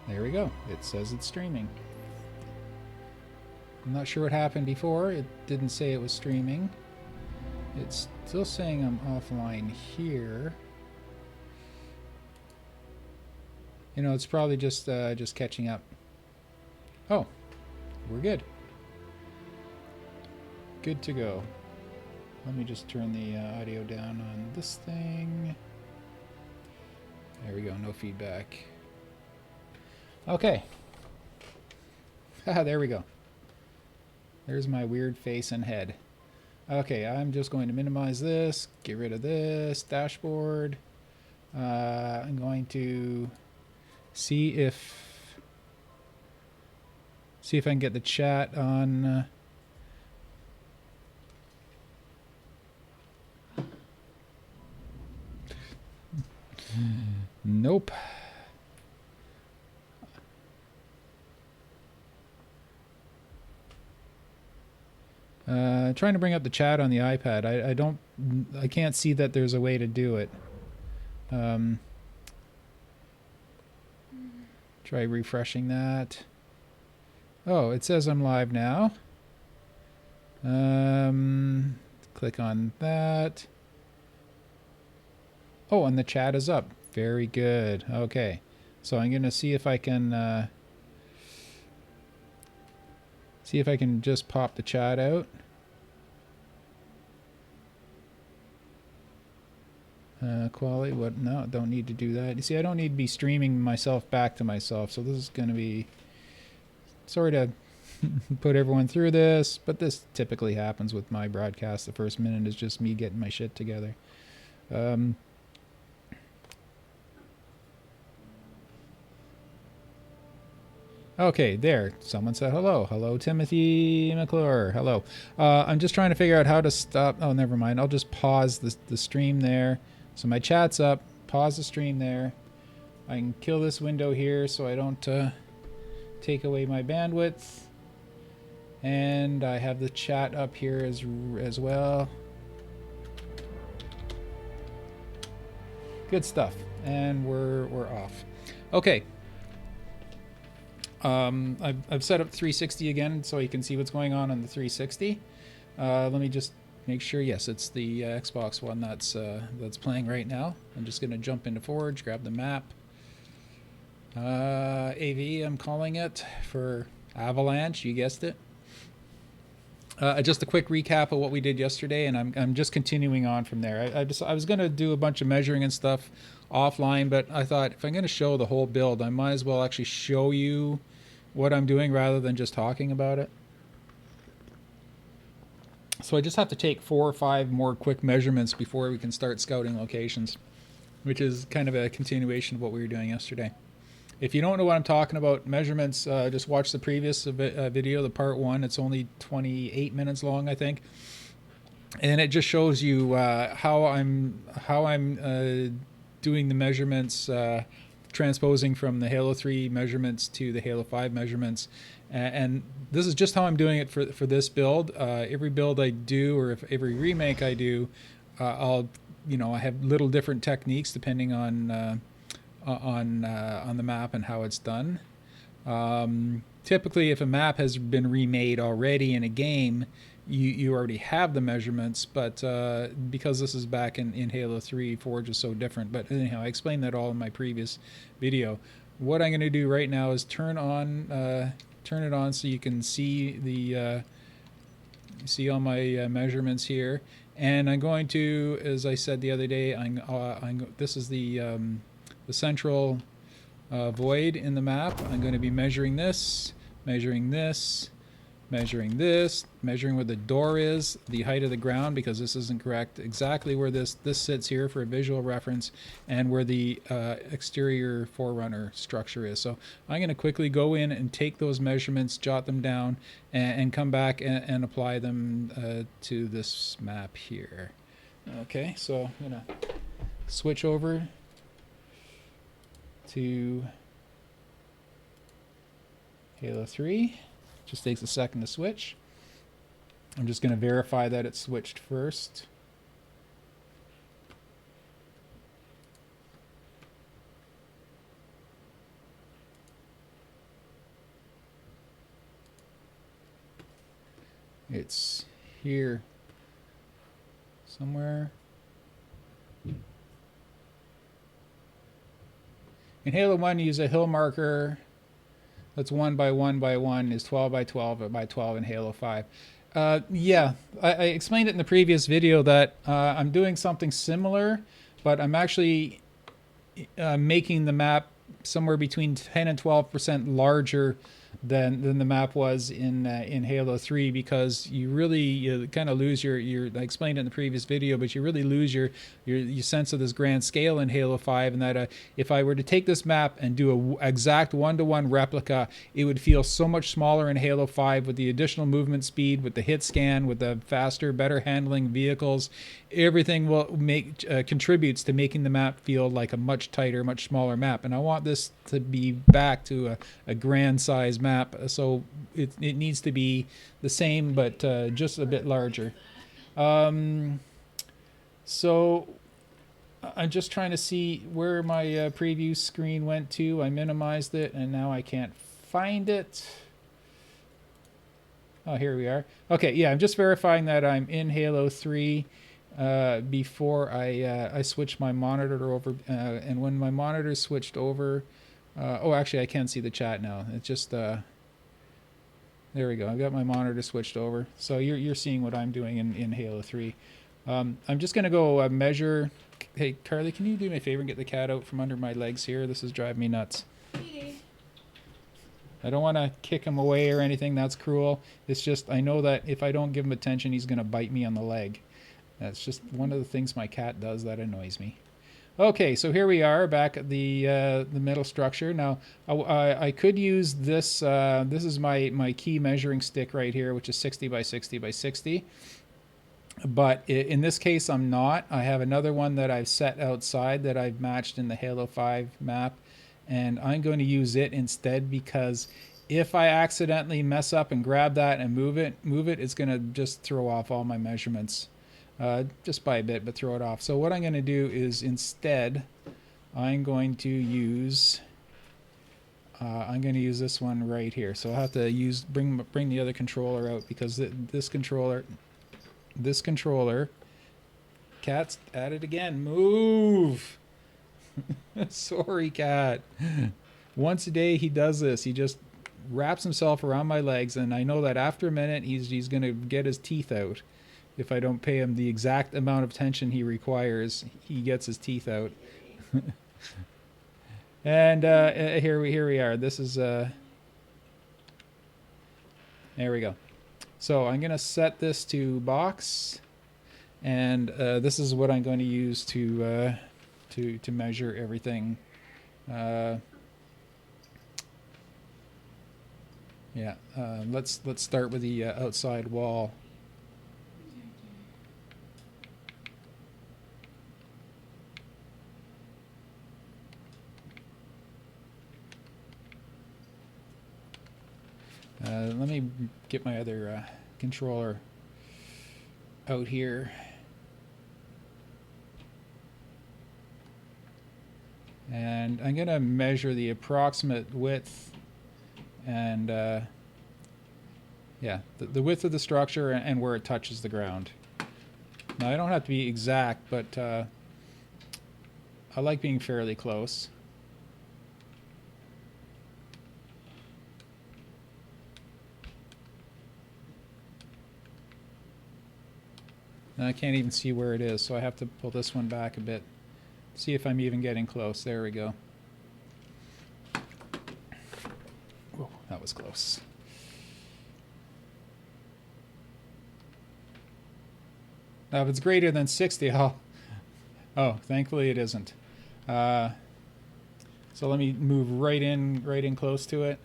There we go. It says it's streaming. I'm not sure what happened before. It didn't say it was streaming. It's still saying I'm offline here. You know, it's probably just catching up. Oh, we're good. Good to go. Let me just turn the audio down on this thing. There we go, no feedback. Okay. There we go. There's my weird face and head. Okay, I'm just going to minimize this, get rid of this dashboard. I'm going to see if I can get the chat on. Nope. Trying to bring up the chat on the iPad. I can't see that there's a way to do it. Try refreshing that. Oh, it says I'm live now. Click on that. Oh, and the chat is up. Very good. Okay. So I'm going to see if I can just pop the chat out. Quality, what? No, don't need to do that. You see, I don't need to be streaming myself back to myself, so this is going to be... Sorry to put everyone through this, but this typically happens with my broadcast. The first minute is just me getting my shit together. Okay, there. Someone said hello. Hello, Timothy McClure. Hello. I'm just trying to figure out how to stop... Oh, never mind. I'll just pause the stream there. So my chat's up. Pause the stream there. I can kill this window here so I don't take away my bandwidth. And I have the chat up here as well. Good stuff. And we're off. Okay. I've set up 360 again so you can see what's going on the 360. Let me just make sure. Yes, it's the Xbox One that's playing right now. I'm just going to jump into Forge, grab the map. AV, I'm calling it, for Avalanche. You guessed it. Just a quick recap of what we did yesterday, and I'm just continuing on from there. I was going to do a bunch of measuring and stuff offline, but I thought if I'm going to show the whole build, I might as well actually show you what I'm doing rather than just talking about it. So I just have to take 4 or 5 more quick measurements before we can start scouting locations, which is kind of a continuation of what we were doing yesterday. If you don't know what I'm talking about, measurements, just watch the previous video, the part 1. It's only 28 minutes long, I think. And it just shows you how I'm doing the measurements, transposing from the Halo 3 measurements to the Halo 5 measurements. And this is just how I'm doing it for this build. Every build I do, or if every remake I do, I have little different techniques depending on the map and how it's done. Typically, if a map has been remade already in a game, you already have the measurements, but because this is back in Halo 3, Forge is so different. But anyhow, I explained that all in my previous video. What I'm going to do right now is turn it on so you can see all my measurements here. And I'm going to, as I said the other day, this is the central void in the map. I'm going to be measuring this, measuring this, measuring this, measuring where the door is, the height of the ground, because this isn't correct, exactly where this sits here for a visual reference, and where the exterior forerunner structure is. So I'm going to quickly go in and take those measurements, jot them down, and come back and apply them to this map here. Okay, so I'm going to switch over to Halo 3. Just takes a second to switch. I'm just going to verify that it switched first. It's here somewhere. In Halo 1, you use a hill marker that's 1 by 1 by 1 is 12 by 12 by 12 in Halo 5. Yeah, I explained it in the previous video that I'm doing something similar, but I'm actually making the map somewhere between 10 and 12% larger than the map was in Halo 3, because you kind of lose your I explained it in the previous video, but you really lose your sense of this grand scale in Halo 5, and that if I were to take this map and do a exact one-to-one replica, it would feel so much smaller in Halo 5 with the additional movement speed, with the hit scan, with the faster, better handling vehicles. Everything will contributes to making the map feel like a much tighter, much smaller map, and I want this to be back to a grand size map, so it needs to be the same but just a bit larger. So I'm just trying to see where my preview screen went to. I minimized it and now I can't find it. Oh, here we are. Okay, yeah, I'm just verifying that I'm in Halo 3 before I switched my monitor over, and when my monitor switched over, oh, actually I can see the chat now. It's just there we go. I've got my monitor switched over, so you're seeing what I'm doing in Halo 3. I'm just gonna go measure. Hey Carly, can you do me a favor and get the cat out from under my legs here? This is driving me nuts. I don't want to kick him away or anything. That's cruel. It's just I know that if I don't give him attention, he's gonna bite me on the leg. That's just one of the things my cat does that annoys me. Okay, so here we are back at the metal structure. Now, I could use this. This is my key measuring stick right here, which is 60 by 60 by 60. But in this case, I'm not. I have another one that I've set outside that I've matched in the Halo 5 map, and I'm going to use it instead, because if I accidentally mess up and grab that and move it, it's going to just throw off all my measurements. Just by a bit, but throw it off. So what I'm going to do is instead, I'm going to use this one right here. So I'll have to bring the other controller out, because this controller, cat's at it again. Move. Sorry, cat. Once a day he does this. He just wraps himself around my legs, and I know that after a minute he's going to get his teeth out. If I don't pay him the exact amount of attention he requires, he gets his teeth out. And here we are. This is there we go. So I'm gonna set this to box, and this is what I'm going to use to measure everything. Yeah. Let's start with the outside wall. Let me get my other controller out here. And I'm going to measure the approximate width and, yeah, the width of the structure and where it touches the ground. Now, I don't have to be exact, but I like being fairly close. And I can't even see where it is, so I have to pull this one back a bit. See if I'm even getting close. There we go. Whoa, that was close. Now, if it's greater than 60, oh, thankfully it isn't. So let me move right in close to it.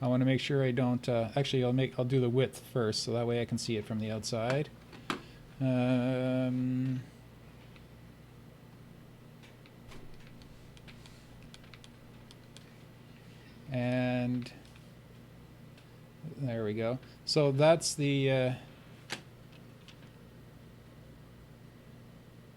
I want to make sure I don't. Actually, I'll do the width first, so that way I can see it from the outside. And there we go. So that's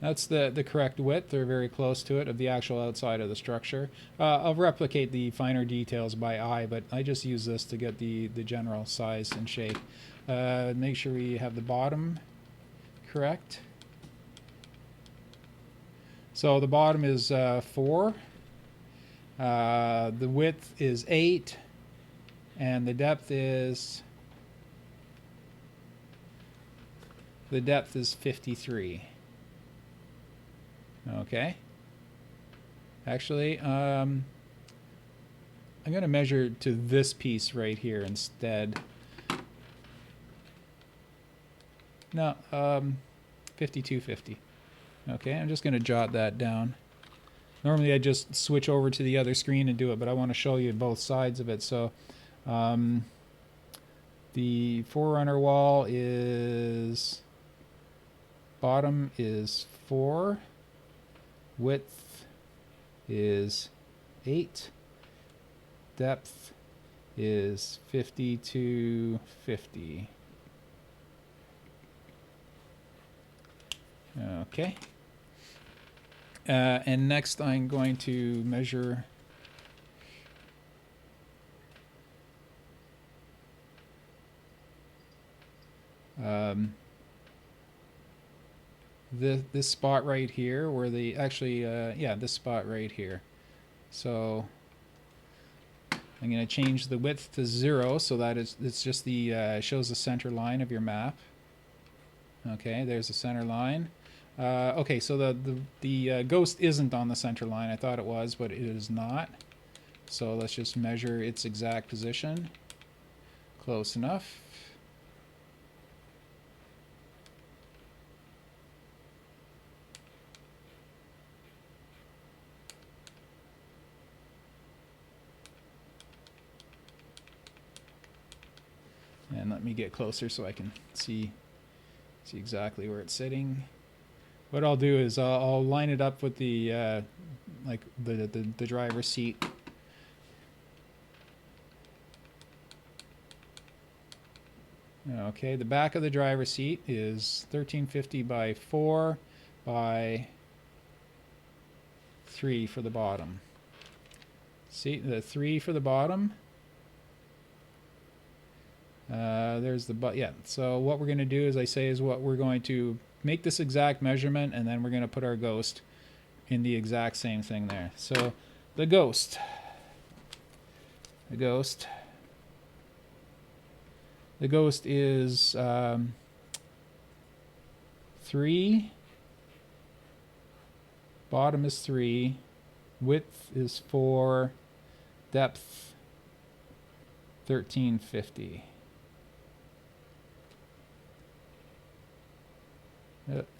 That's the correct width, or very close to it, of the actual outside of the structure. I'll replicate the finer details by eye, but I just use this to get the general size and shape. Make sure we have the bottom correct. So the bottom is 4. The width is 8. And the depth is 53. Okay. Actually, I'm going to measure to this piece right here instead. No, 5250. Okay, I'm just going to jot that down. Normally I just switch over to the other screen and do it, but I want to show you both sides of it. So the Forerunner wall is, bottom is 4, width is 8, depth is 5250. Okay. And next I'm going to measure this spot right here, where the yeah, this spot right here. So I'm going to change the width to 0, so that it's just the shows the center line of your map. Okay, there's the center line. Okay, so the ghost isn't on the center line. I thought it was, but it is not. So let's just measure its exact position. Close enough. And let me get closer so I can see exactly where it's sitting. What I'll do is I'll line it up with the like the driver's seat. Okay, the back of the driver's seat is 1350 by 4 by 3 for the bottom. See the 3 for the bottom. There's the yeah. So what we're going to do, as I say, is what we're going to make this exact measurement, and then we're going to put our ghost in the exact same thing there. So the ghost is 3, bottom is 3, width is 4, depth 1350.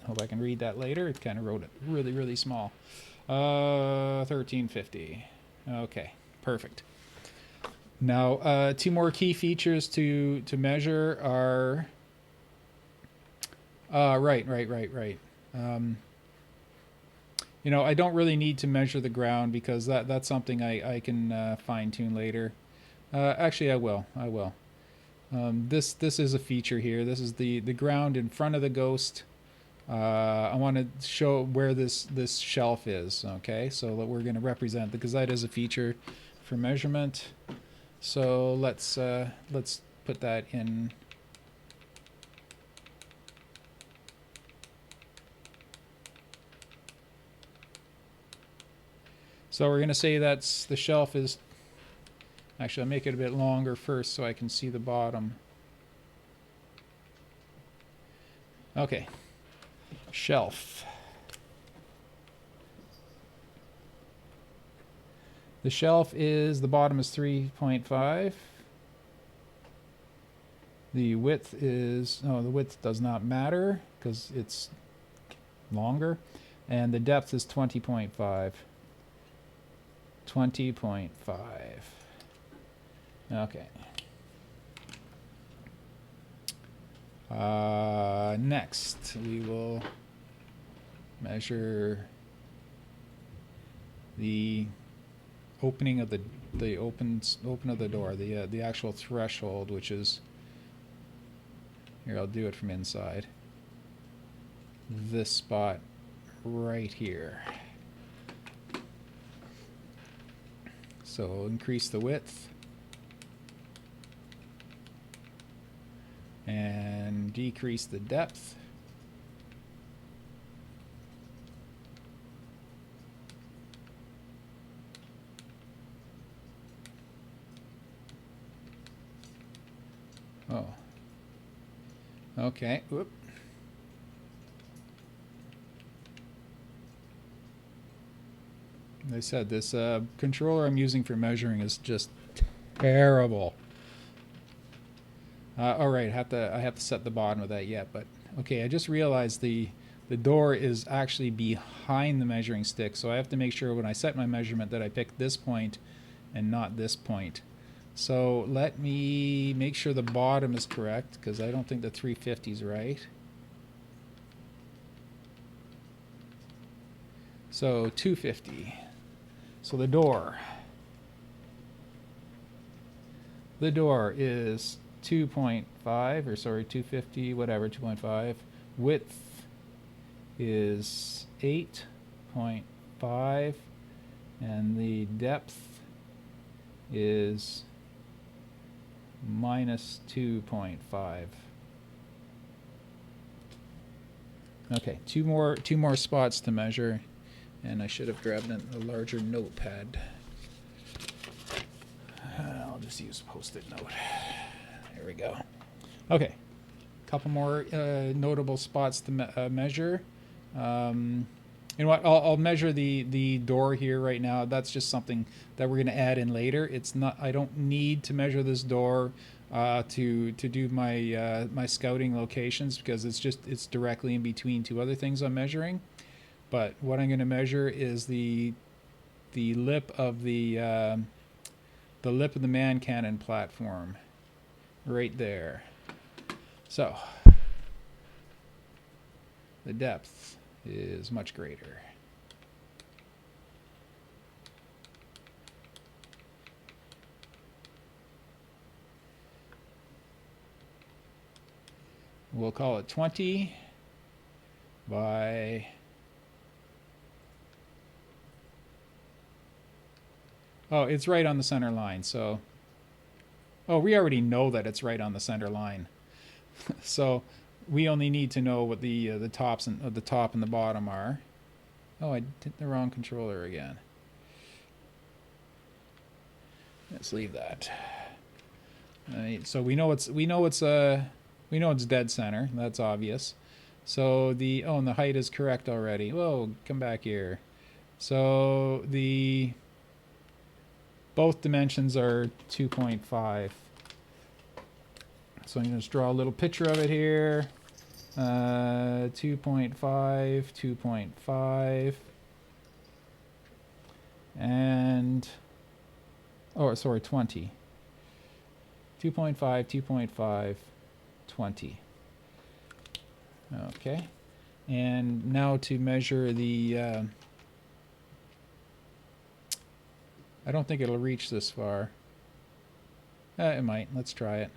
Hope I can read that later. It kind of wrote it really, really small. 1350. Okay, perfect. Now, 2 more key features to measure are... right. You know, I don't really need to measure the ground, because that's something I can fine-tune later. Actually, I will. This is a feature here. This is the ground in front of the ghost. I want to show where this shelf is. Okay, so that we're going to represent, because that is a feature for measurement. So let's put that in. So we're going to say that's the shelf is. Actually, I'll make it a bit longer first so I can see the bottom. Okay. Shelf. The shelf is, the bottom is 3.5. The width is, no, the width does not matter because it's longer. And the depth is 20.5. 20.5. Okay. Next, we will measure the opening of the open of the door, the actual threshold, which is here. I'll do it from inside. This spot right here. So increase the width and decrease the depth. Oh. Okay. Whoop. They said this controller I'm using for measuring is just terrible. All right, I have to set the bottom of that yet, but okay. I just realized the door is actually behind the measuring stick, so I have to make sure when I set my measurement that I pick this point and not this point. So let me make sure the bottom is correct, because I don't think the 350 is right. So 250. So the door is 2.5, or sorry, 250, whatever, 2.5. Width is 8.5, and the depth is minus 2.5. Okay, two more spots to measure, and I should have grabbed a larger notepad. I'll just use a Post-it note. There we go. Okay, couple more notable spots to measure. You know what? I'll measure the door here right now. That's just something that we're going to add in later. It's not. I don't need to measure this door to do my my scouting locations, because it's directly in between two other things I'm measuring. But what I'm going to measure is the lip of the man cannon platform, right there. So the depth is much greater. We'll call it 20 by... Oh, it's right on the center line, so... Oh, we already know that it's right on the center line. So we only need to know what the tops and the top and the bottom are. Oh, I did the wrong controller again. Let's leave that. So we know it's dead center. That's obvious. So and the height is correct already. Whoa, come back here. So both dimensions are 2.5. So I'm going to just draw a little picture of it here. 2.5, 2.5. And, oh, sorry, 20. 2.5, 2.5, 20. Okay. And now to measure the... I don't think it'll reach this far. It might. Let's try it.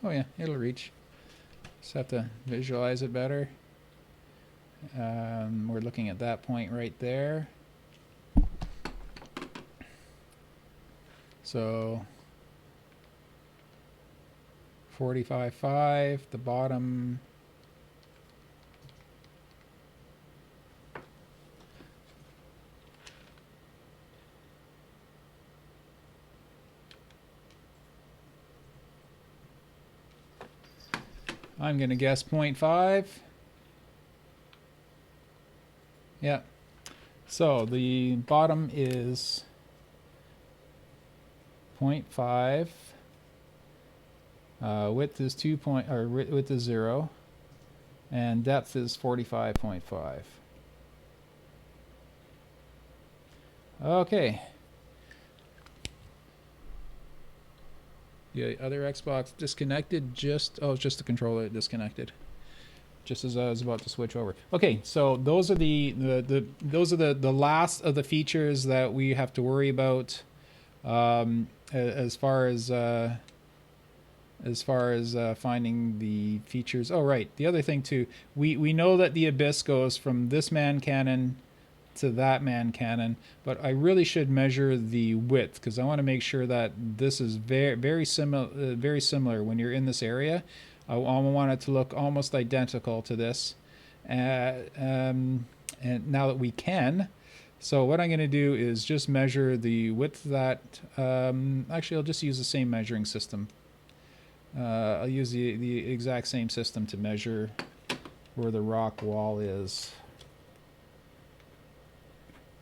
Oh yeah, it'll reach. Just have to visualize it better. We're looking at that point right there. So 45.5, the bottom. I'm going to guess 0.5. Yeah. So the bottom is 0.5. Width is width is 0, and depth is 45.5. Okay. The other Xbox disconnected. Oh, it's just the controller disconnected. just as I was about to switch over. Okay, so those are the last of the features that we have to worry about as far as finding the features. Oh, right. The other thing too, we know that the abyss goes from this man cannon to that man cannon, but I really should measure the width because I want to make sure that this is very similar when you're in this area. I want it to look almost identical to this, and now that we can. So what I'm going to do is just measure the width that, actually I'll just use the same measuring system. I'll use the exact same system to measure where the rock wall is.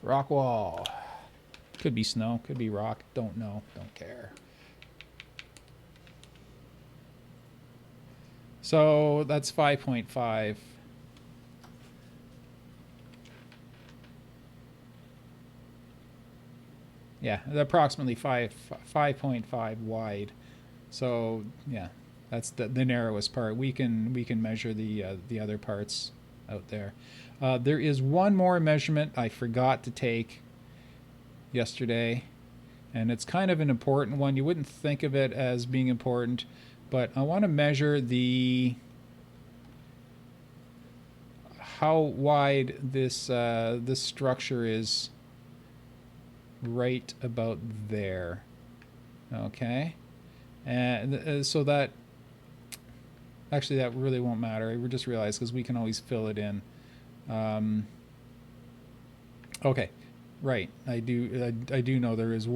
Rock wall. Could be snow, could be rock, don't know, don't care. So that's 5.5. Yeah, approximately 5.5 wide. So yeah, that's the narrowest part. We can measure the other parts out there. There is one more measurement I forgot to take yesterday, and it's kind of an important one. You wouldn't think of it as being important, but I want to measure how wide this this structure is right about there. Okay, and so that actually that really won't matter. We just realized because we can always fill it in. Okay, right. I do know there is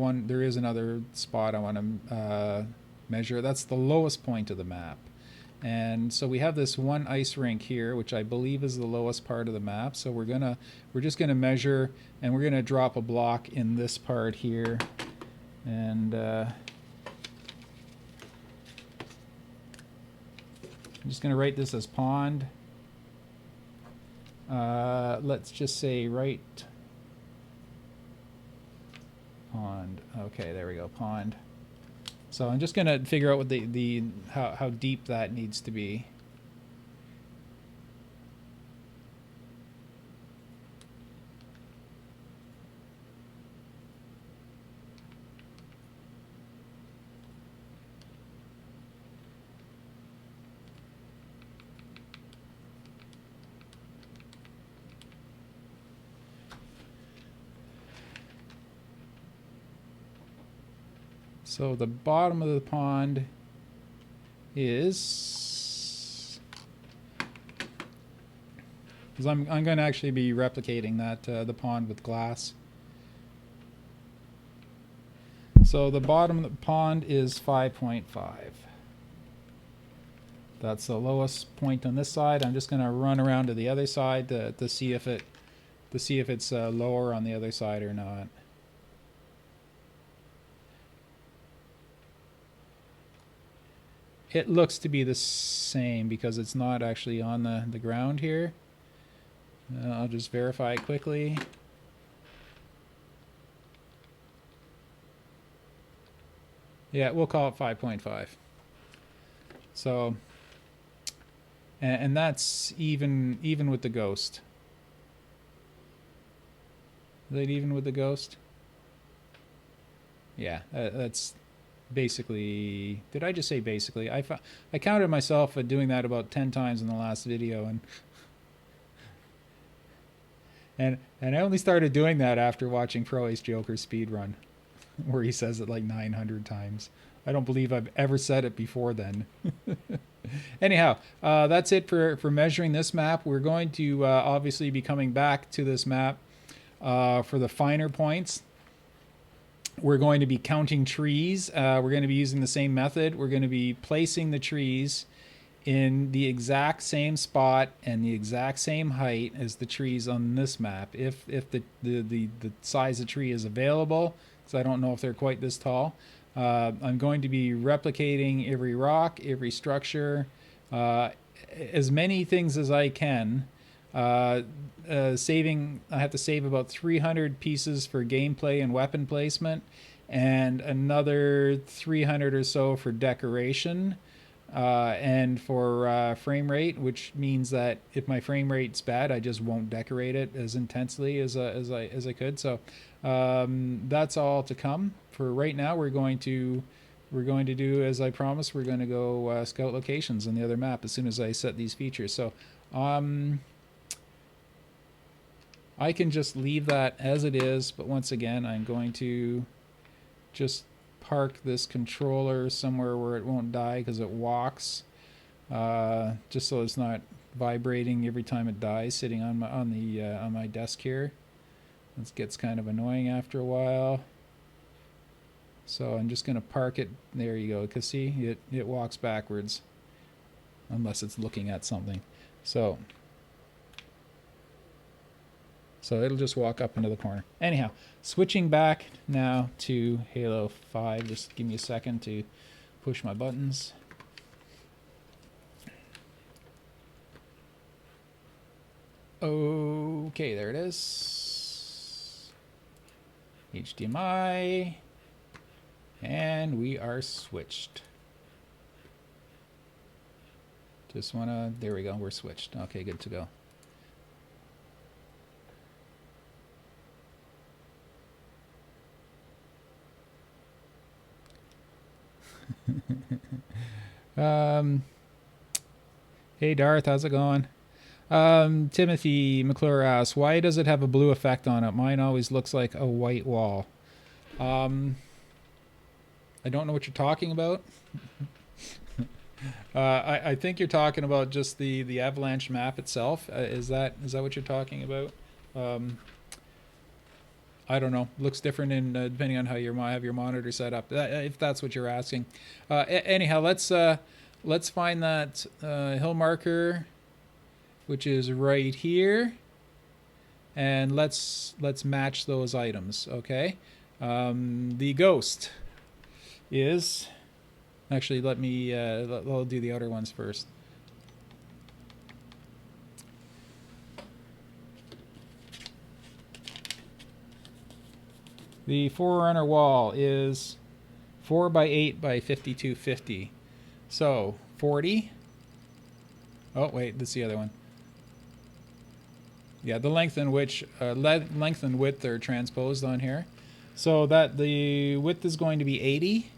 another spot I want to measure. That's the lowest point of the map, and so we have this one ice rink here, which I believe is the lowest part of the map. So we're just gonna measure, and we're gonna drop a block in this part here, and I'm just gonna write this as pond. Let's just say right pond. Okay, there we go, pond. So I'm just gonna figure out what how deep that needs to be. So the bottom of the pond is, because I'm going to actually be replicating that the pond with glass. So the bottom of the pond is 5.5. That's the lowest point on this side. I'm just going to run around to the other side to see if it's lower on the other side or not. It looks to be the same because it's not actually on the ground here. I'll just verify quickly. Yeah, we'll call it 5.5. So, and that's even with the ghost. Is that even with the ghost? Yeah, that's basically, did I just say basically? I counted myself doing that about 10 times in the last video, and I only started doing that after watching Pro Ace Joker's speedrun, where he says it like 900 times. I don't believe I've ever said it before then. Anyhow, that's it for measuring this map. We're going to obviously be coming back to this map for the finer points. We're going to be counting trees. We're going to be using the same method. We're going to be placing the trees in the exact same spot and the exact same height as the trees on this map. If the size of tree is available, because I don't know if they're quite this tall. I'm going to be replicating every rock, every structure, as many things as I can. I have to save about 300 pieces for gameplay and weapon placement, and another 300 or so for decoration. And for frame rate, which means that if my frame rate's bad, I just won't decorate it as intensely as I could. So that's all to come. For right now, we're going to do as I promised. We're going to go scout locations on the other map as soon as I set these features. So I can just leave that as it is, but once again, I'm going to just park this controller somewhere where it won't die because it walks, just so it's not vibrating every time it dies sitting on my desk here. This gets kind of annoying after a while. So I'm just going to park it. There you go. Because see, it walks backwards unless it's looking at something. So it'll just walk up into the corner. Anyhow, switching back now to Halo 5. Just give me a second to push my buttons. Okay, there it is. HDMI. And we are switched. Just wanna, there we go, we're switched. Okay, good to go. Hey Darth, how's it going? Timothy McClure asks, why does it have a blue effect on it? Mine always looks like a white wall. I don't know what you're talking about. I think you're talking about just the Avalanche map itself. Is that what you're talking about? I don't know. Looks different in depending on how you have your monitor set up. If that's what you're asking. Anyhow, let's find that hill marker, which is right here, and let's match those items. Okay. The ghost is actually. Let me. I'll do the outer ones first. The Forerunner wall is 4 by 8 by 5250. So 40. Oh wait, that's the other one. Yeah, the length and length and width are transposed on here. So that the width is going to be 80.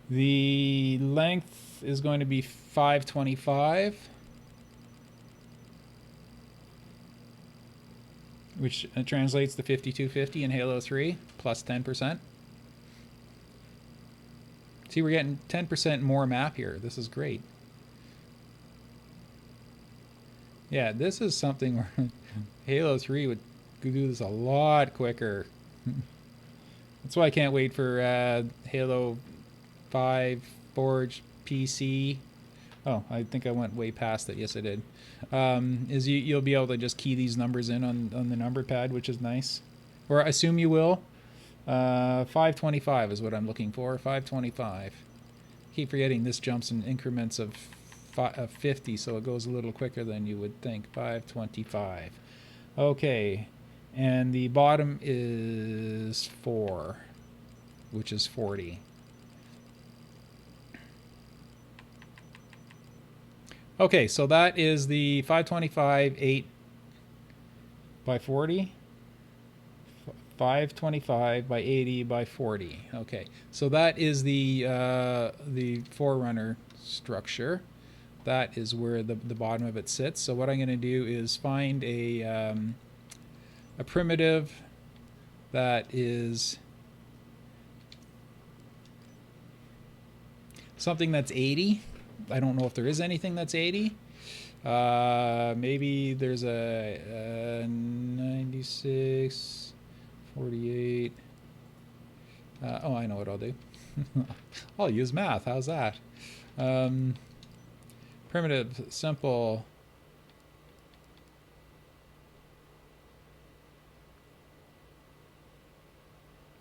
The length is going to be 525. Which translates to 5250 in Halo 3, plus 10%. See, we're getting 10% more map here. This is great. Yeah, this is something where Halo 3 would do this a lot quicker. That's why I can't wait for Halo 5 Forge PC. Oh, I think I went way past it. Yes, I did. Is you'll be able to just key these numbers in on the number pad, which is nice. Or I assume you will. 525 is what I'm looking for. 525. Keep forgetting this jumps in increments of 50, so it goes a little quicker than you would think. 525. Okay. And the bottom is 4, which is 40. Okay, so that is the 525 8 by 40, 525 by 80 by 40. Okay, so that is the Forerunner structure. That is where the bottom of it sits. So what I'm going to do is find a primitive that is something that's 80. I don't know if there is anything that's 80. Maybe there's a 96, 48. Oh, I know what I'll do. I'll use math. How's that? Primitive, simple.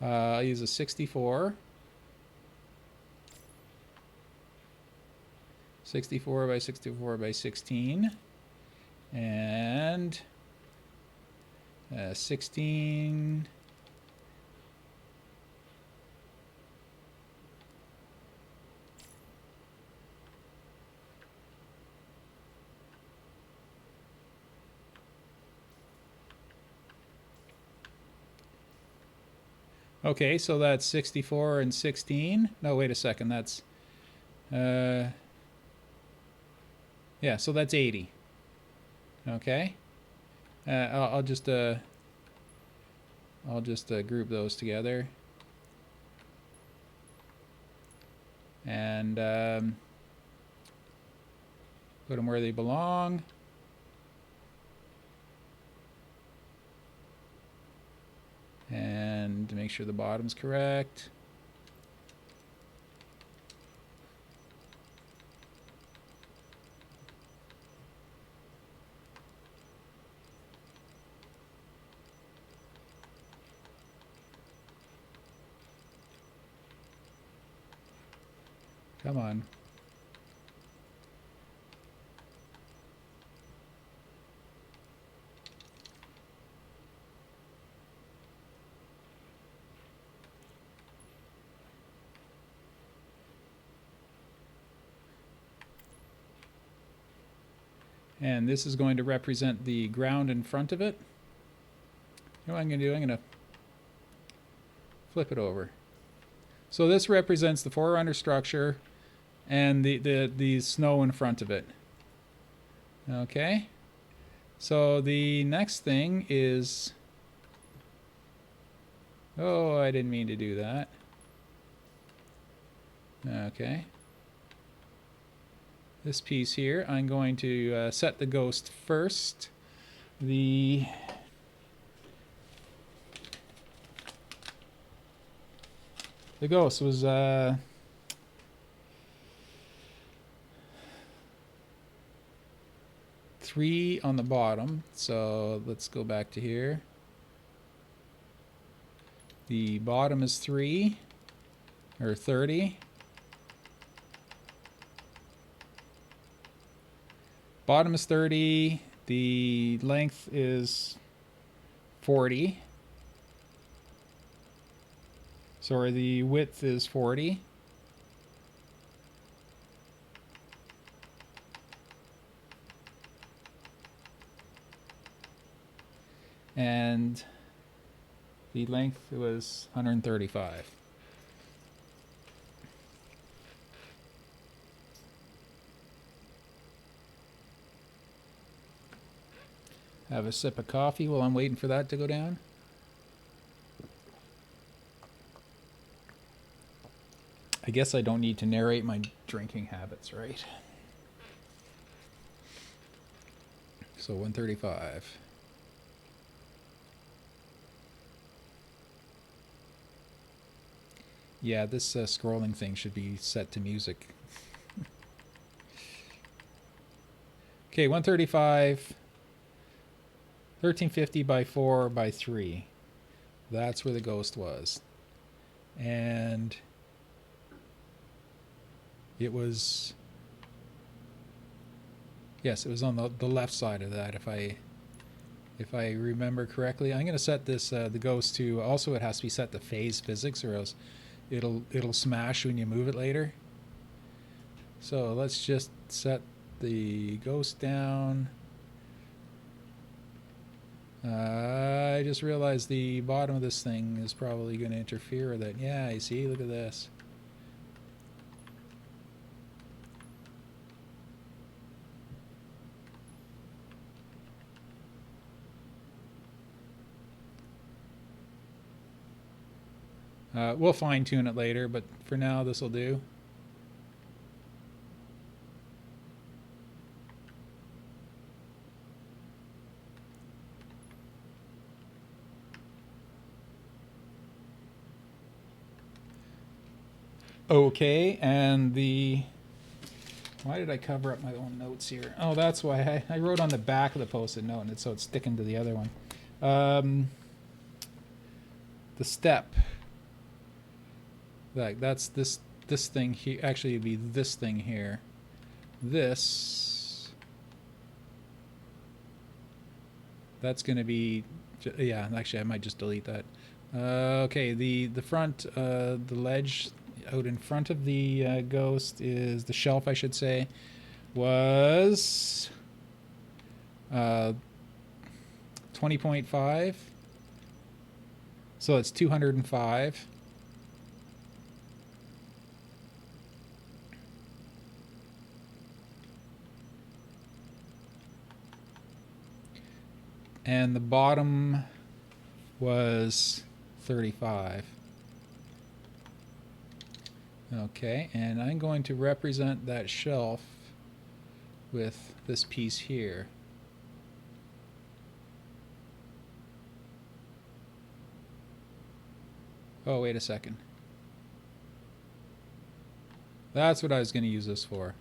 I'll use a 64. 64 by 64 by 16. And 16 Okay, so that's 64 and 16. No, wait a second. That's yeah, so that's 80. Okay. I'll just group those together and put them where they belong. And to make sure the bottom's correct. Come on. And this is going to represent the ground in front of it. You know what I'm going to do? I'm going to flip it over. So this represents the Forerunner structure and the snow in front of it. Okay. So the next thing is... Oh, I didn't mean to do that. Okay. This piece here, I'm going to set the ghost first. The ghost was 3 on the bottom, so let's go back to here. The bottom is 3 or 30. Bottom is 30. The length is 40. Sorry, the width is 40. And the length was 135. Have a sip of coffee while I'm waiting for that to go down. I guess I don't need to narrate my drinking habits, right? So 135. Yeah, this scrolling thing should be set to music. Okay, 135. 1350 by 4 by 3. That's where the ghost was. And it was... Yes, it was on the left side of that, if I remember correctly. I'm going to set this the ghost to... Also, it has to be set to phase physics, or else it'll smash when you move it later. So let's just set the ghost down. I just realized the bottom of this thing is probably going to interfere with it. Yeah, you see? Look at this. We'll fine-tune it later, but for now this will do. Okay, and the... Why did I cover up my own notes here? Oh, that's why I wrote on the back of the Post-it note, and so it's sticking to the other one. The step. That's this thing here. Actually, it'd be this thing here. This. That's going to be... Yeah, actually, I might just delete that. Okay, the front, the ledge out in front of the ghost is... The shelf, I should say, was 20.5. So it's 205. And the bottom was 35. Okay, and I'm going to represent that shelf with this piece here. Oh, wait a second. That's what I was going to use this for.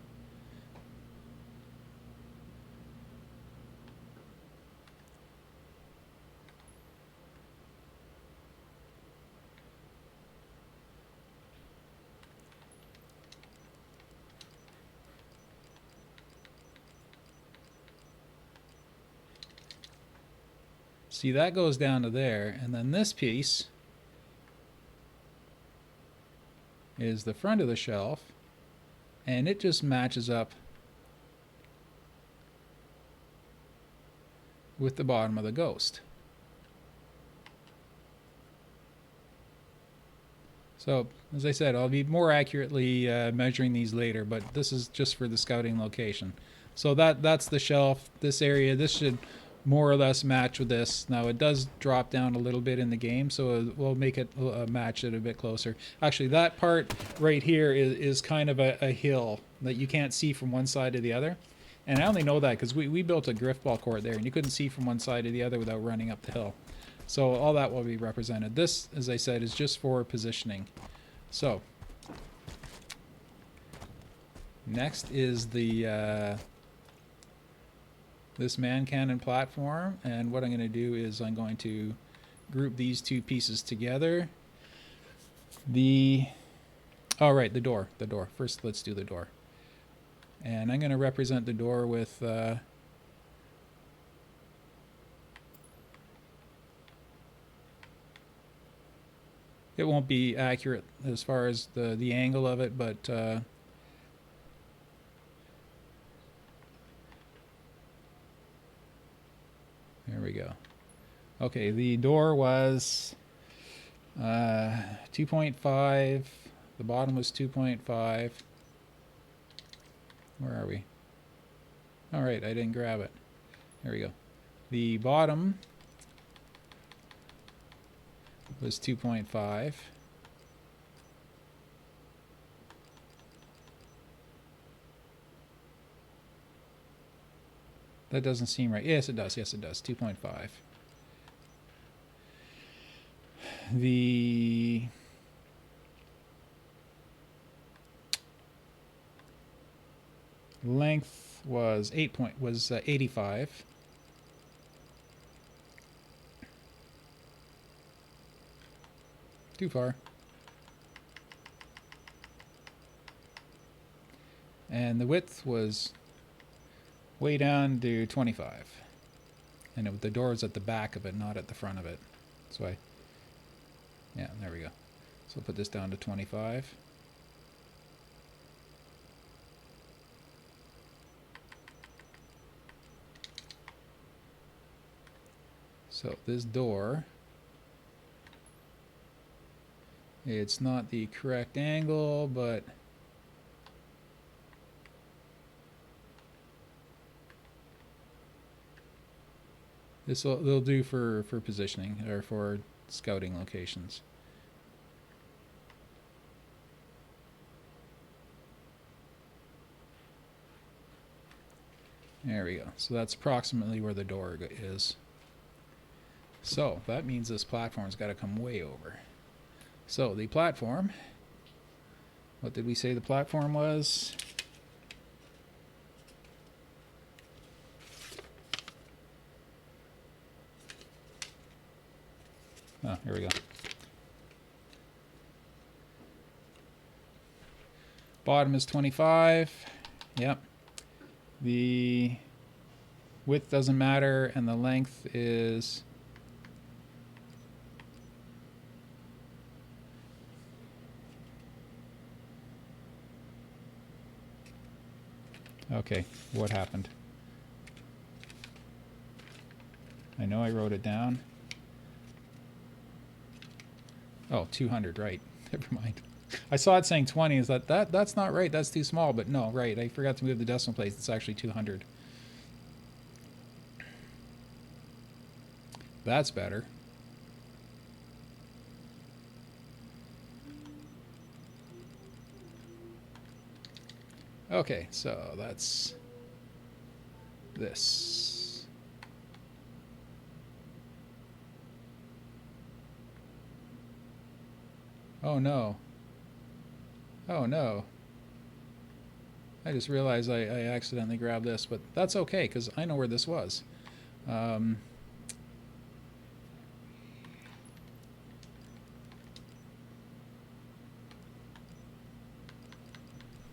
See, that goes down to there, and then this piece is the front of the shelf, and it just matches up with the bottom of the ghost. So, as I said, I'll be more accurately measuring these later, but this is just for the scouting location. So that's the shelf. This area, this should more or less match with this. Now it does drop down a little bit in the game, so we'll make it match it a bit closer. Actually, that part right here is kind of a hill that you can't see from one side to the other. And I only know that because we built a griffball court there, and you couldn't see from one side to the other without running up the hill. So all that will be represented. This, as I said, is just for positioning. So next is the this man cannon platform, and what I'm going to do is I'm going to group these two pieces together. The door. First, let's do the door, and I'm going to represent the door with it won't be accurate as far as the angle of it, but there we go. Okay, the door was 2.5. The bottom was 2.5. Where are we? All right, I didn't grab it. There we go. The bottom was 2.5. That doesn't seem right. Yes, it does. Yes, it does. 2.5. The length was 85. Too far. And the width was way down to 25. And the door is at the back of it, not at the front of it. That's why. Yeah, there we go. So I'll put this down to 25. So this door, it's not the correct angle, but they'll do for positioning or for scouting locations. There we go. So that's approximately where the door is. So that means this platform's got to come way over. So the platform, what did we say the platform was? Oh, here we go. Bottom is 25. Yep. The width doesn't matter, and the length is okay. What happened? I know I wrote it down. Oh, 200, right. Never mind. I saw it saying 20. Is that's not right. That's too small. But no, right. I forgot to move the decimal place. It's actually 200. That's better. Okay, so that's this. Oh no. Oh no. I just realized I accidentally grabbed this, but that's okay because I know where this was.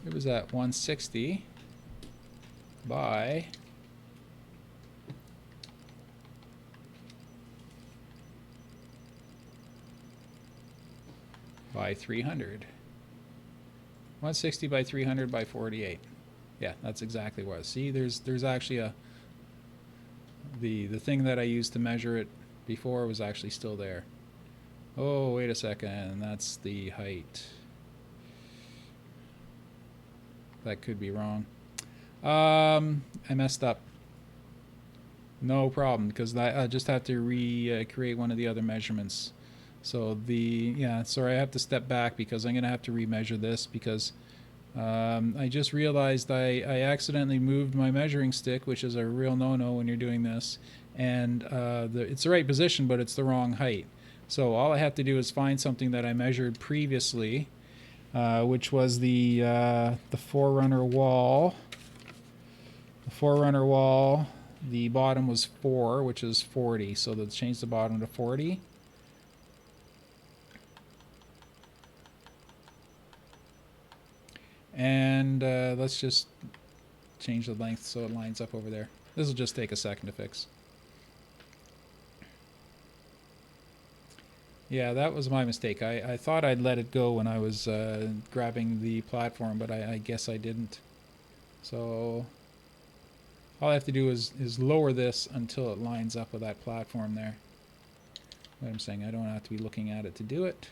It was at 160 by 300. 160 by 300 by 48. Yeah, that's exactly what it was. See, there's actually the thing that I used to measure it before was actually still there. Oh, wait a second. That's the height. That could be wrong. I messed up. No problem, because I just have to create one of the other measurements. So sorry, I have to step back because I'm going to have to remeasure this because I just realized I accidentally moved my measuring stick, which is a real no-no when you're doing this. And it's the right position, but it's the wrong height. So all I have to do is find something that I measured previously, which was the Forerunner wall. The Forerunner wall, the bottom was 4, which is 40. So let's change the bottom to 40. And let's just change the length so it lines up over there. This will just take a second to fix. Yeah, that was my mistake. I thought I'd let it go when I was grabbing the platform, but I guess I didn't. So all I have to do is lower this until it lines up with that platform there. What I'm saying, I don't have to be looking at it to do it.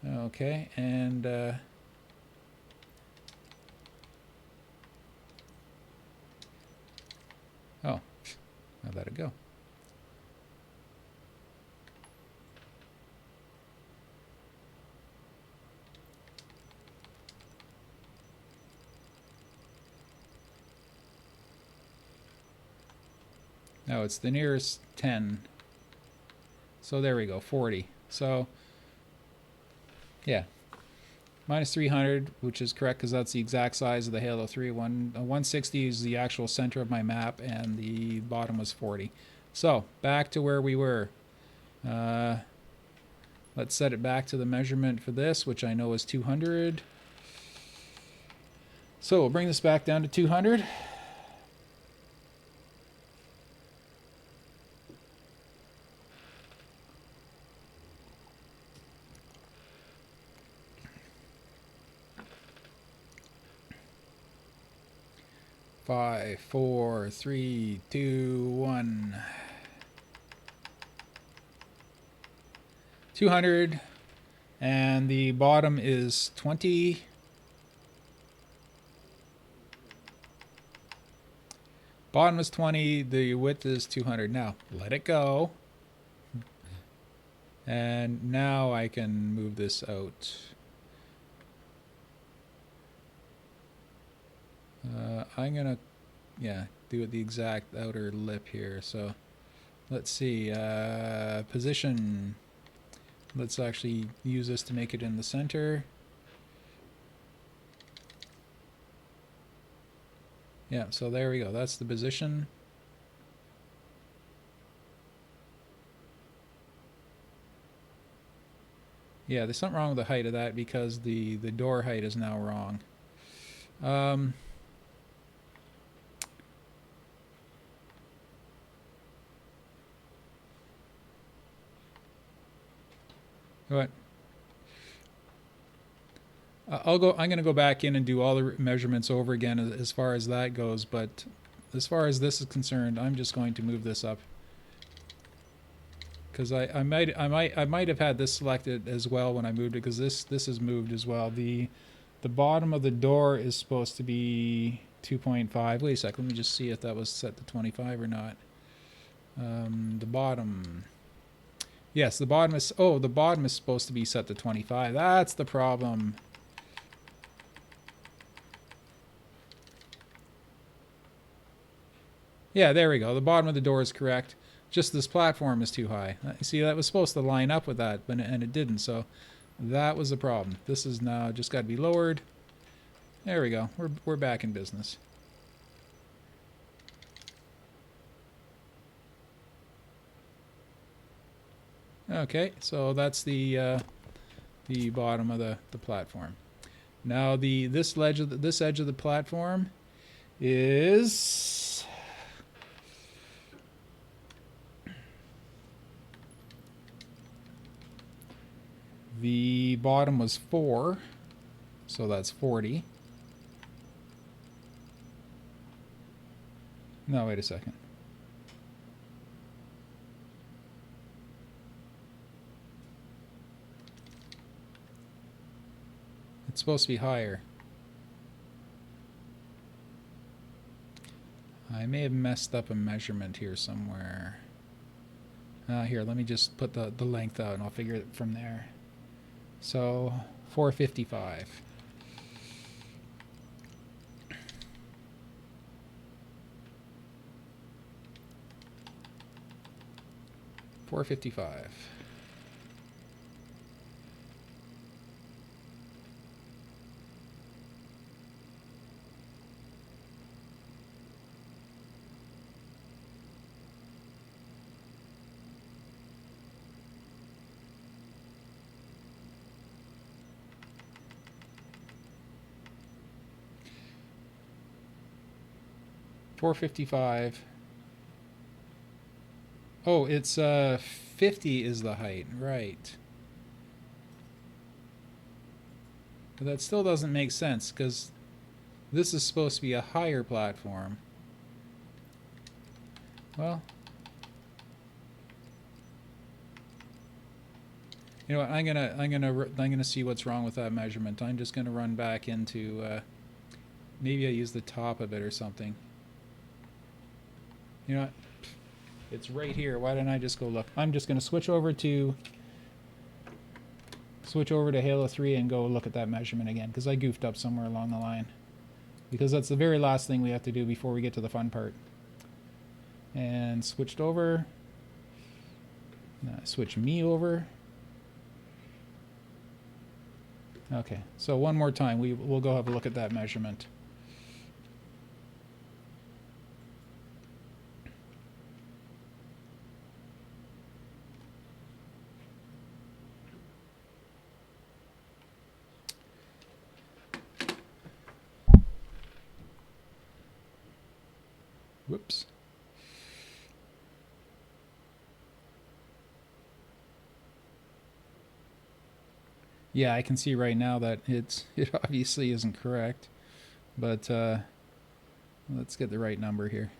Okay, and oh, I let it go. No, it's the nearest 10. So there we go, 40. So, yeah. Minus 300, which is correct because that's the exact size of the Halo 3. 160 is the actual center of my map, and the bottom was 40. So, back to where we were. Let's set it back to the measurement for this, which I know is 200. So, we'll bring this back down to 200. Five, four, three, two, 1. 200, and the bottom is 20. Bottom is 20, the width is 200. Now, let it go. And now I can move this out. I'm gonna, do the exact outer lip here. So, let's see, position. Let's actually use this to make it in the center. Yeah, so there we go. That's the position. Yeah, there's something wrong with the height of that because the door height is now wrong. What? I'm going to go back in and do all the measurements over again as far as that goes. But as far as this is concerned, I'm just going to move this up. because I might have had this selected as well when I moved it, because this is moved as well. The bottom of the door is supposed to be 2.5. Wait a sec, let me just see if that was set to 25 or not. The bottom. Yes, the bottom is. Oh, the bottom is supposed to be set to 25. That's the problem. Yeah, there we go. The bottom of the door is correct. Just this platform is too high. See, that was supposed to line up with that, and it didn't. So that was the problem. This is now just got to be lowered. There we go. We're back in business. Okay, so that's the bottom of the platform. Now this edge of the platform is the bottom was 4, so that's 40. No, wait a second. It's supposed to be higher. I may have messed up a measurement here somewhere. Here, let me just put the length out and I'll figure it from there. So 455. $455. $455. Oh, it's 50 is the height, right? But that still doesn't make sense, because this is supposed to be a higher platform. Well, you know what? I'm gonna see what's wrong with that measurement. I'm just gonna run back into maybe I use the top of it or something. You know what? It's right here. Why don't I just go look? I'm just gonna switch over to Halo 3 and go look at that measurement again, because I goofed up somewhere along the line. Because that's the very last thing we have to do before we get to the fun part. And switched over. Switch me over. Okay, so one more time, we'll go have a look at that measurement. Whoops. Yeah, I can see right now that it obviously isn't correct, but let's get the right number here.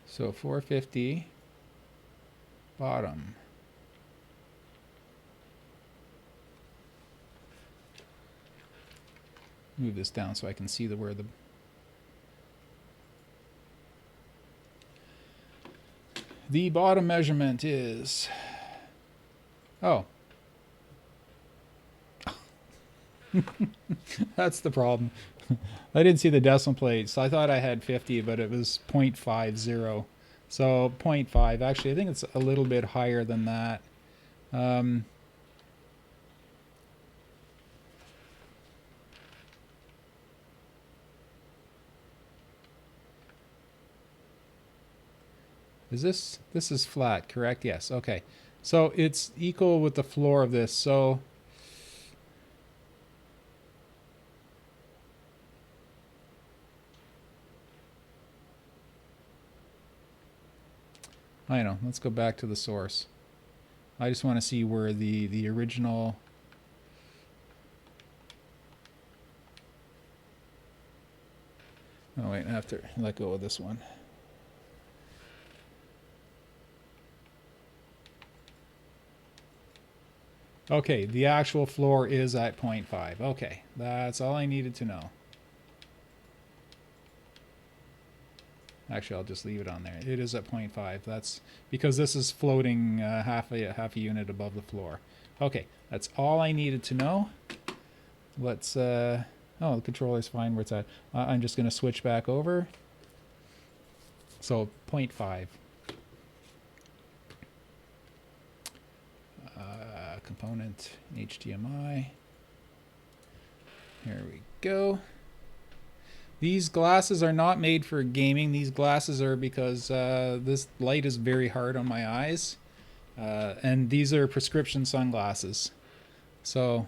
So 450 bottom. Move this down so I can see where the bottom measurement is. Oh. That's the problem. I didn't see the decimal place. I thought I had 50, but it was 0.50. So 0.5. Actually, I think it's a little bit higher than that. This is flat, correct? Yes. Okay. So it's equal with the floor of this. So I know. Let's go back to the source. I just want to see where the original... Oh wait, I have to let go of this one. Okay, the actual floor is at 0.5. Okay, that's all I needed to know. Actually, I'll just leave it on there. It is at 0.5. That's because this is floating half a unit above the floor. Okay, that's all I needed to know. Let's... oh, the controller's fine where it's at. I'm just going to switch back over. So, 0.5. Component HDMI. Here we go. These glasses are not made for gaming. These glasses are because this light is very hard on my eyes. And these are prescription sunglasses. So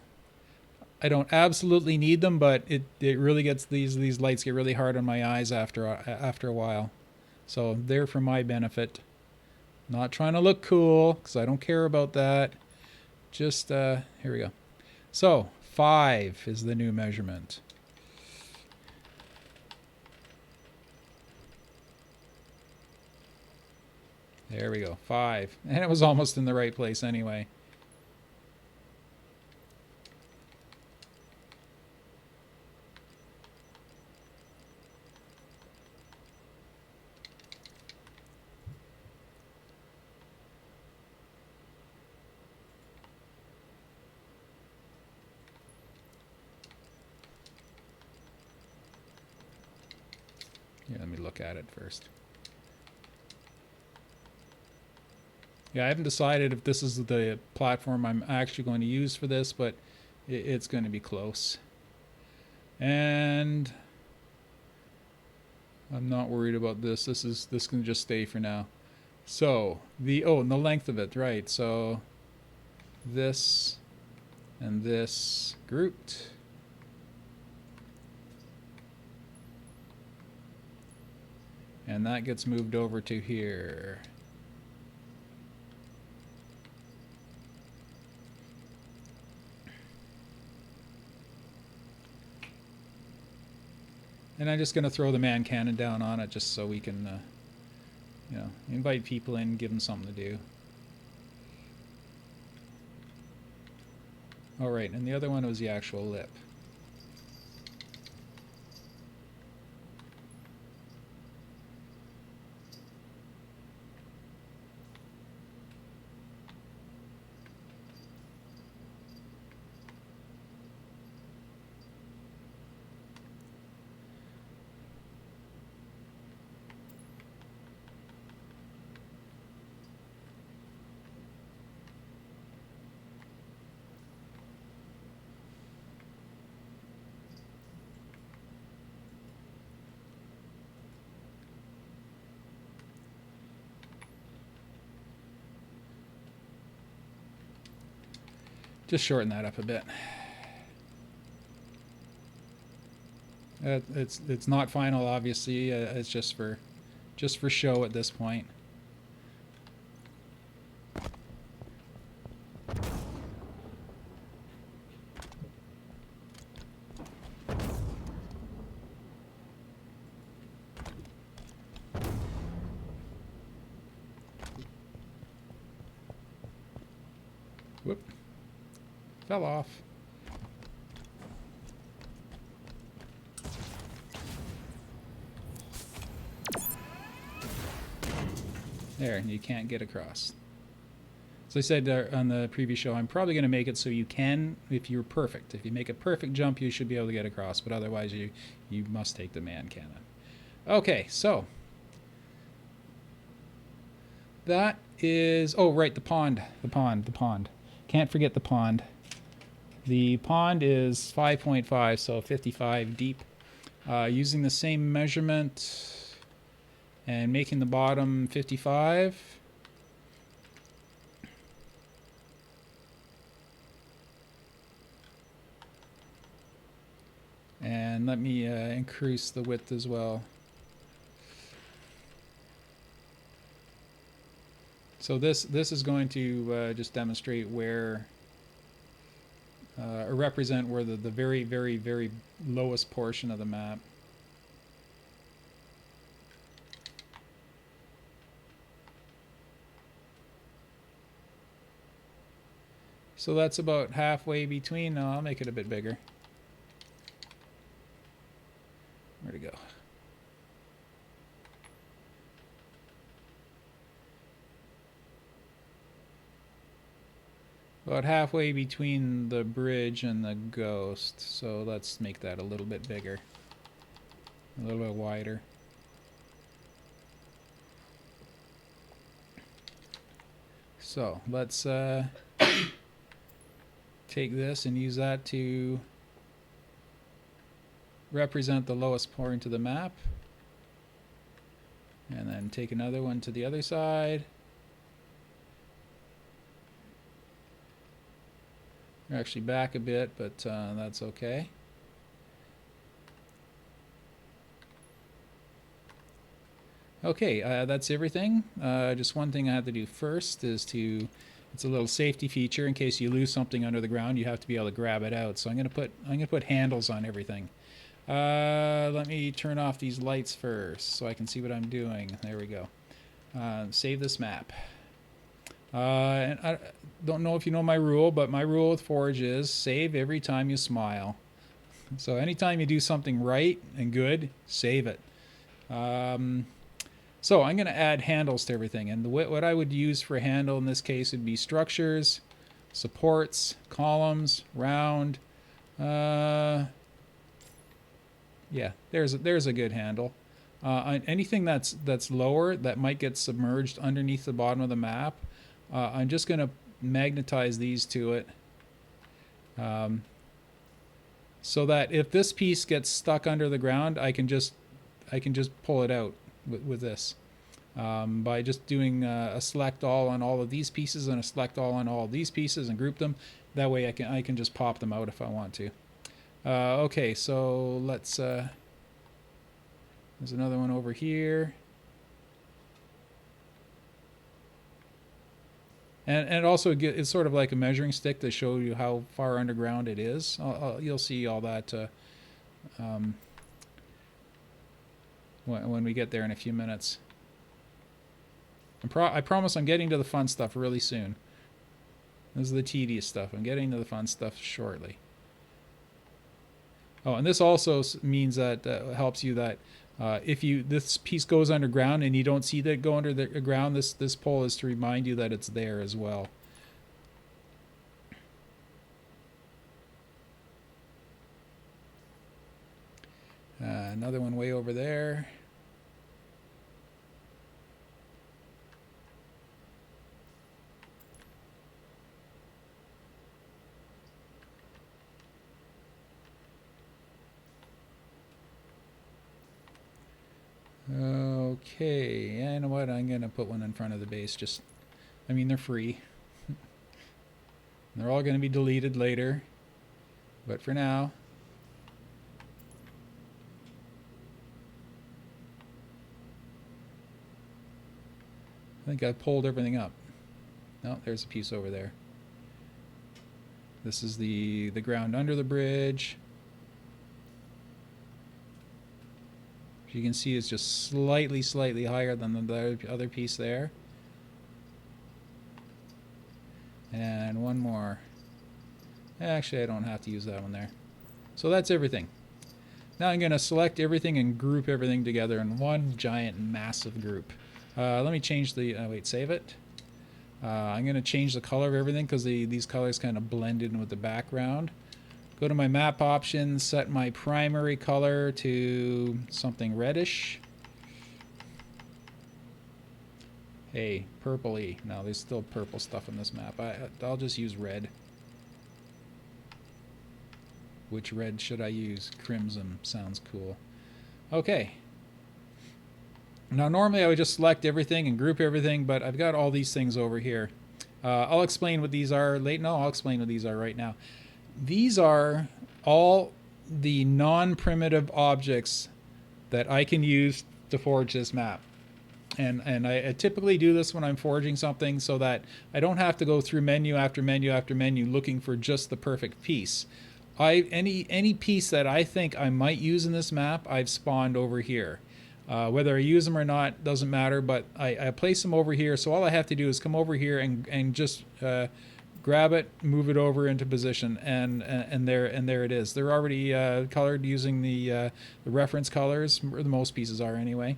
I don't absolutely need them, but it really gets these lights get really hard on my eyes after a while. So they're for my benefit. Not trying to look cool, because I don't care about that. Just, here we go. So, 5 is the new measurement. There we go, 5. And it was almost in the right place anyway. Yeah, let me look at it first. Yeah, I haven't decided if this is the platform I'm actually going to use for this, but it's going to be close. And I'm not worried about this. This can just stay for now. So and the length of it, right? So this and this grouped. And that gets moved over to here. And I'm just going to throw the man cannon down on it just so we can, you know, invite people in, give them something to do. All right, and the other one was the actual lip. Just shorten that up a bit. It's not final, obviously. It's just for show at this point. Whoop. Fell off. There, you can't get across. As I said on the previous show, I'm probably going to make it so you can, if you're perfect. If you make a perfect jump, you should be able to get across, but otherwise you must take the man cannon. Okay, so that is, oh right, the pond. Can't forget the pond. The pond is 5.5, so 55 deep. Using the same measurement and making the bottom 55. And let me increase the width as well. So this is going to just demonstrate where, or represent where the very, very, very lowest portion of the map. So that's about halfway between. No, I'll make it a bit bigger. Where'd it go? About halfway between the bridge and the ghost. So let's make that a little bit bigger. A little bit wider. So let's take this and use that to represent the lowest point of the map. And then take another one to the other side. We're actually back a bit, but that's okay. Okay, that's everything. Just one thing I have to do first is to, it's a little safety feature in case you lose something under the ground, you have to be able to grab it out. So I'm gonna put handles on everything. Let me turn off these lights first so I can see what I'm doing. There we go. Save this map. And I don't know if you know my rule, but my rule with Forge is save every time you smile. So anytime you do something right and good, save it. So I'm going to add handles to everything. And what I would use for a handle in this case would be structures, supports, columns, round. Yeah, there's a good handle. Anything that's lower that might get submerged underneath the bottom of the map, I'm just going to magnetize these to it, so that if this piece gets stuck under the ground, I can just pull it out with this, by just doing a select all on all of these pieces and a select all on all of these pieces and group them. That way I can just pop them out if I want to. Okay, so let's. There's another one over here. And also it's sort of like a measuring stick to show you how far underground it is. You'll see all that when we get there in a few minutes. I promise I'm getting to the fun stuff really soon. This is the tedious stuff. I'm getting to the fun stuff shortly. Oh, and this also means that helps you that if this piece goes underground and you don't see that go under the ground, this pole is to remind you that it's there as well. Another one way over there. Okay, you know what? I'm gonna put one in front of the base. I mean, they're free. They're all gonna be deleted later, but for now. I think I pulled everything up. No, there's a piece over there. This is the ground under the bridge. You can see it's just slightly higher than the other piece there. And one more. Actually, I don't have to use that one there. So that's everything. Now I'm going to select everything and group everything together in one giant massive group. Let me change the, wait, save it. I'm going to change the color of everything because these colors kind of blend in with the background. Go to my map options, set my primary color to something reddish. Hey, purpley. No, there's still purple stuff in this map. I'll just use red. Which red should I use? Crimson sounds cool. Okay. Now normally I would just select everything and group everything, but I've got all these things over here. I'll explain what these are later. No, I'll explain what these are right now. These are all the non-primitive objects that I can use to forge this map. And I typically do this when I'm forging something so that I don't have to go through menu after menu after menu looking for just the perfect piece. Any piece that I think I might use in this map, I've spawned over here. Whether I use them or not doesn't matter, but I place them over here. So all I have to do is come over here and just grab it, move it over into position, and there it is. They're already colored using the reference colors, or the most pieces are anyway.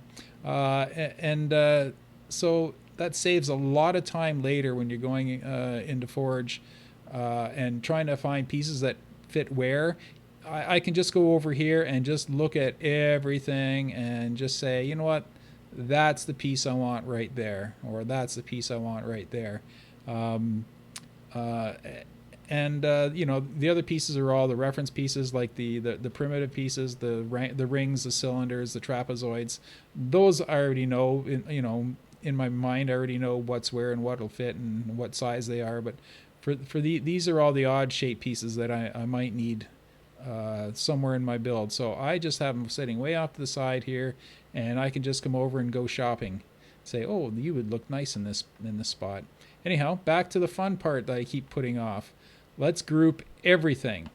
So that saves a lot of time later when you're going into Forge and trying to find pieces that fit where. I can just go over here and just look at everything and just say, you know what, that's the piece I want right there, or that's the piece I want right there. Um, uh, you know, the other pieces are all the reference pieces, like the primitive pieces, the rings, the cylinders, the trapezoids. Those I already know. You know, in my mind, I already know what's where and what'll fit and what size they are. But these are all the odd shape pieces that I might need somewhere in my build. So I just have them sitting way off to the side here, and I can just come over and go shopping. Say, oh, you would look nice in this spot. Anyhow, back to the fun part that I keep putting off. Let's group everything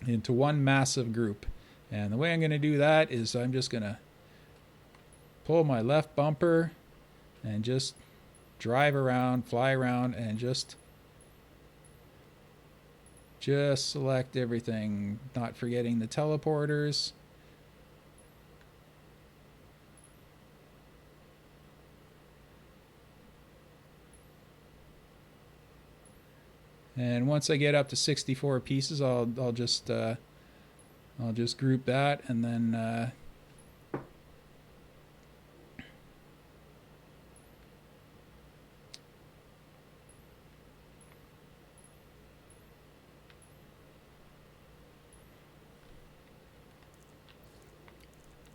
into one massive group. And the way I'm going to do that is I'm just going to pull my left bumper and just drive around, fly around, and just select everything, not forgetting the teleporters. And once I get up to 64 pieces, I'll just group that, and then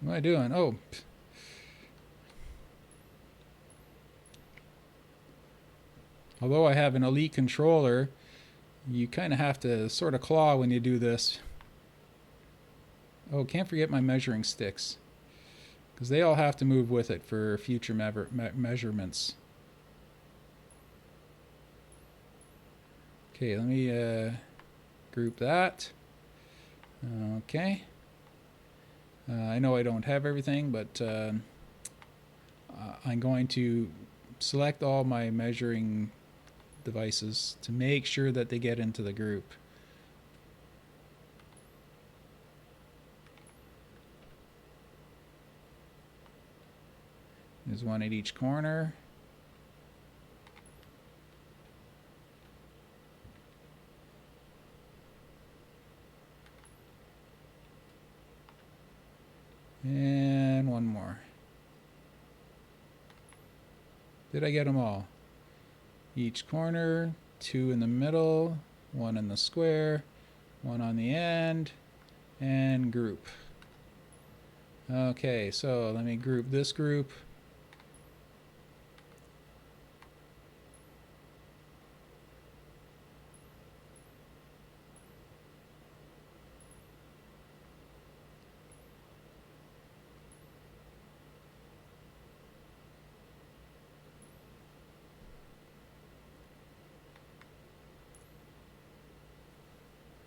what am I doing? Oh, although I have an elite controller, you kind of have to sort of claw when you do this. Oh, can't forget my measuring sticks, because they all have to move with it for future measurements. Okay, let me group that. Okay. I know I don't have everything, but I'm going to select all my measuring devices to make sure that they get into the group. There's one at each corner. And one more. Did I get them all? Each corner, two in the middle, one in the square, one on the end, and group. Okay, so let me group this group.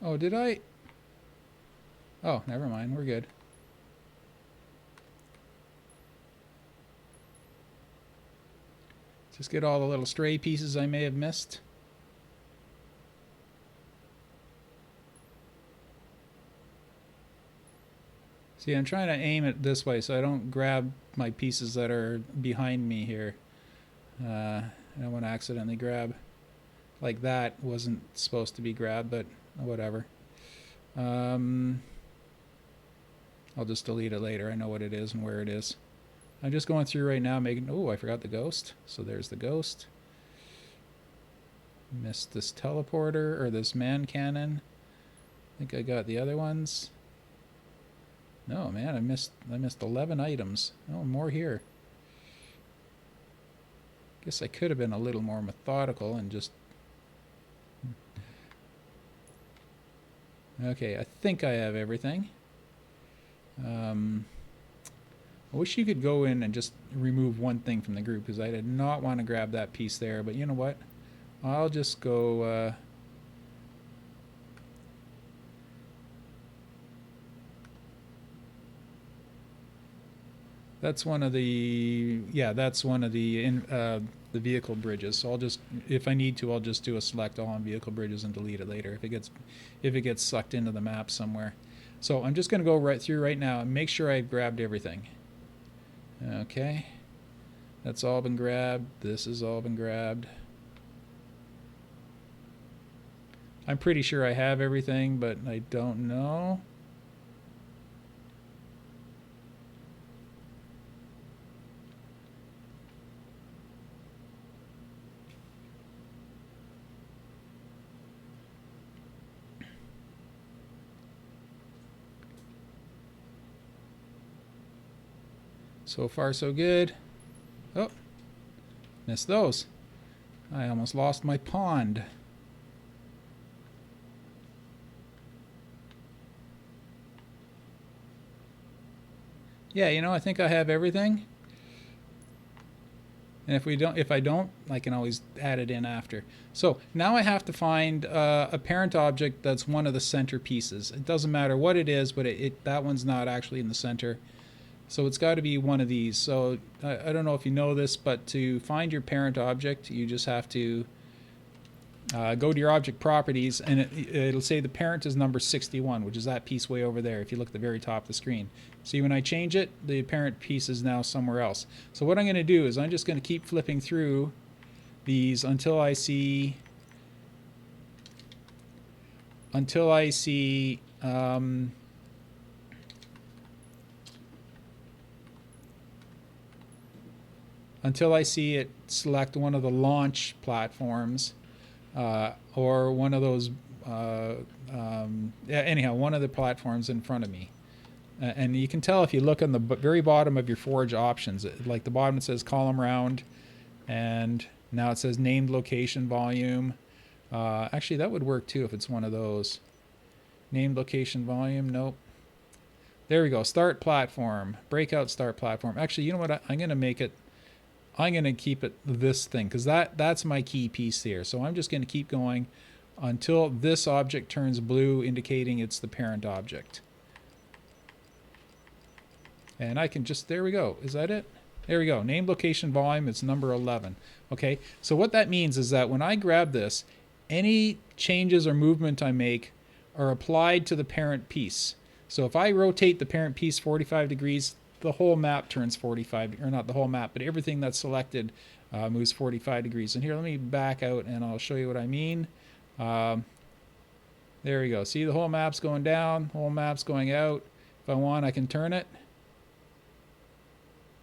Oh, did I? Oh, never mind. We're good. Just get all the little stray pieces I may have missed. See, I'm trying to aim it this way so I don't grab my pieces that are behind me here. I don't want to accidentally grab. Like that wasn't supposed to be grabbed, but whatever. I'll just delete it later. I know what it is and where it is. I'm just going through right now making... Oh, I forgot the ghost. So there's the ghost. Missed this teleporter, or this man cannon. I think I got the other ones. No, man, I missed 11 items. Oh, more here. Guess I could have been a little more methodical and just... Okay, I think I have everything. I wish you could go in and just remove one thing from the group, because I did not want to grab that piece there. But you know what? I'll just go... that's one of the... yeah, that's one of the vehicle bridges. So I'll just, if I need to, I'll just do a select all on vehicle bridges and delete it later if it gets sucked into the map somewhere. So I'm just going to go right through right now and make sure I've grabbed everything. Okay, that's all been grabbed. This has all been grabbed. I'm pretty sure I have everything, but I don't know. So far, so good. Oh, missed those. I almost lost my pond. Yeah, you know, I think I have everything. And if I don't, I can always add it in after. So now I have to find a parent object that's one of the center pieces. It doesn't matter what it is, but that one's not actually in the center. So it's got to be one of these. So I don't know if you know this, but to find your parent object, you just have to go to your object properties, and it'll say the parent is number 61, which is that piece way over there if you look at the very top of the screen. See, when I change it, the parent piece is now somewhere else. So what I'm going to do is I'm just going to keep flipping through these until I see until I see it select one of the launch platforms, or one of those, anyhow, one of the platforms in front of me. And you can tell if you look on the very bottom of your Forge options, like the bottom it says column round, and now it says named location volume. Actually, that would work too if it's one of those. Named location volume, nope. There we go, start platform, breakout start platform. Actually, you know what, I'm going to make it, I'm going to keep it this thing, because that's my key piece here. So I'm just going to keep going until this object turns blue, indicating it's the parent object. And I can just, there we go. Is that it? There we go. Name location volume, it's number 11. Okay, so what that means is that when I grab this, any changes or movement I make are applied to the parent piece. So if I rotate the parent piece 45 degrees, the whole map turns 45, or not the whole map, but everything that's selected moves 45 degrees. And here, let me back out and I'll show you what I mean. There we go. See, the whole map's going down, whole map's going out. If I want, I can turn it.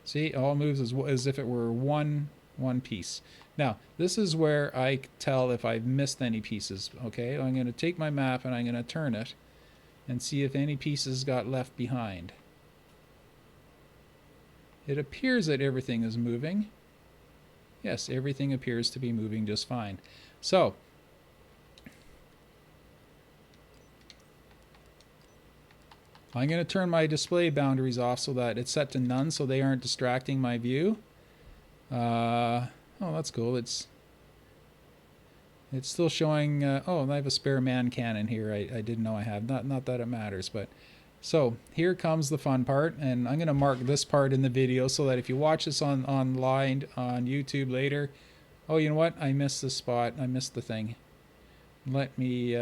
See, it all moves as if it were one piece. Now, this is where I tell if I've missed any pieces. Okay, I'm going to take my map and I'm going to turn it and see if any pieces got left behind. It appears that everything is moving. Yes, everything appears to be moving just fine. So, I'm going to turn my display boundaries off so that it's set to none, so they aren't distracting my view. Oh, that's cool. It's still showing. Oh, I have a spare man cannon here. I didn't know I have. Not that it matters, but so here comes the fun part, and I'm going to mark this part in the video so that if you watch this online on YouTube later, oh, you know what? I missed this spot. I missed the thing. Let me.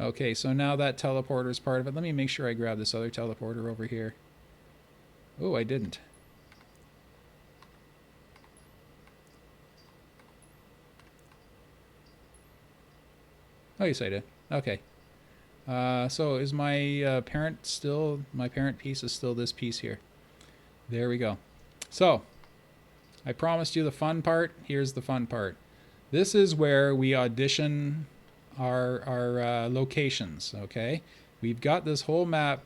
Okay, so now that teleporter is part of it. Let me make sure I grab this other teleporter over here. Oh, I didn't. Oh, yes, I did. Okay. So is my parent still, my parent piece is still this piece here. There we go. So, I promised you the fun part. Here's the fun part. This is where we audition our locations, okay? We've got this whole map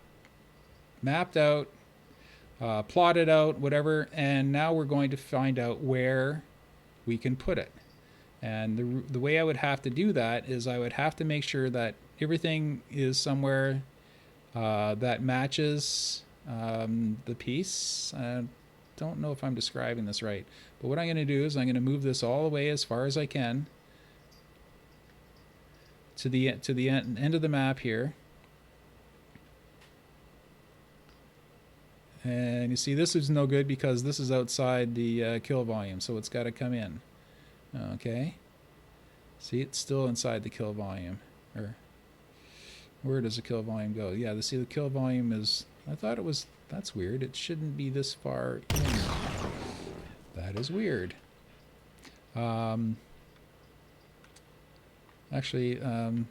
mapped out, plotted out, whatever, and now we're going to find out where we can put it. And the way I would have to do that is I would have to make sure that everything is somewhere that matches the piece. I don't know if I'm describing this right, but what I'm going to do is I'm going to move this all the way as far as I can to the end of the map here. And you see this is no good because this is outside the kill volume, so it's got to come in. Okay. See, it's still inside the kill volume. Or where does the kill volume go? Yeah, see the kill volume is, I thought it was, that's weird. It shouldn't be this far in. That is weird. Actually,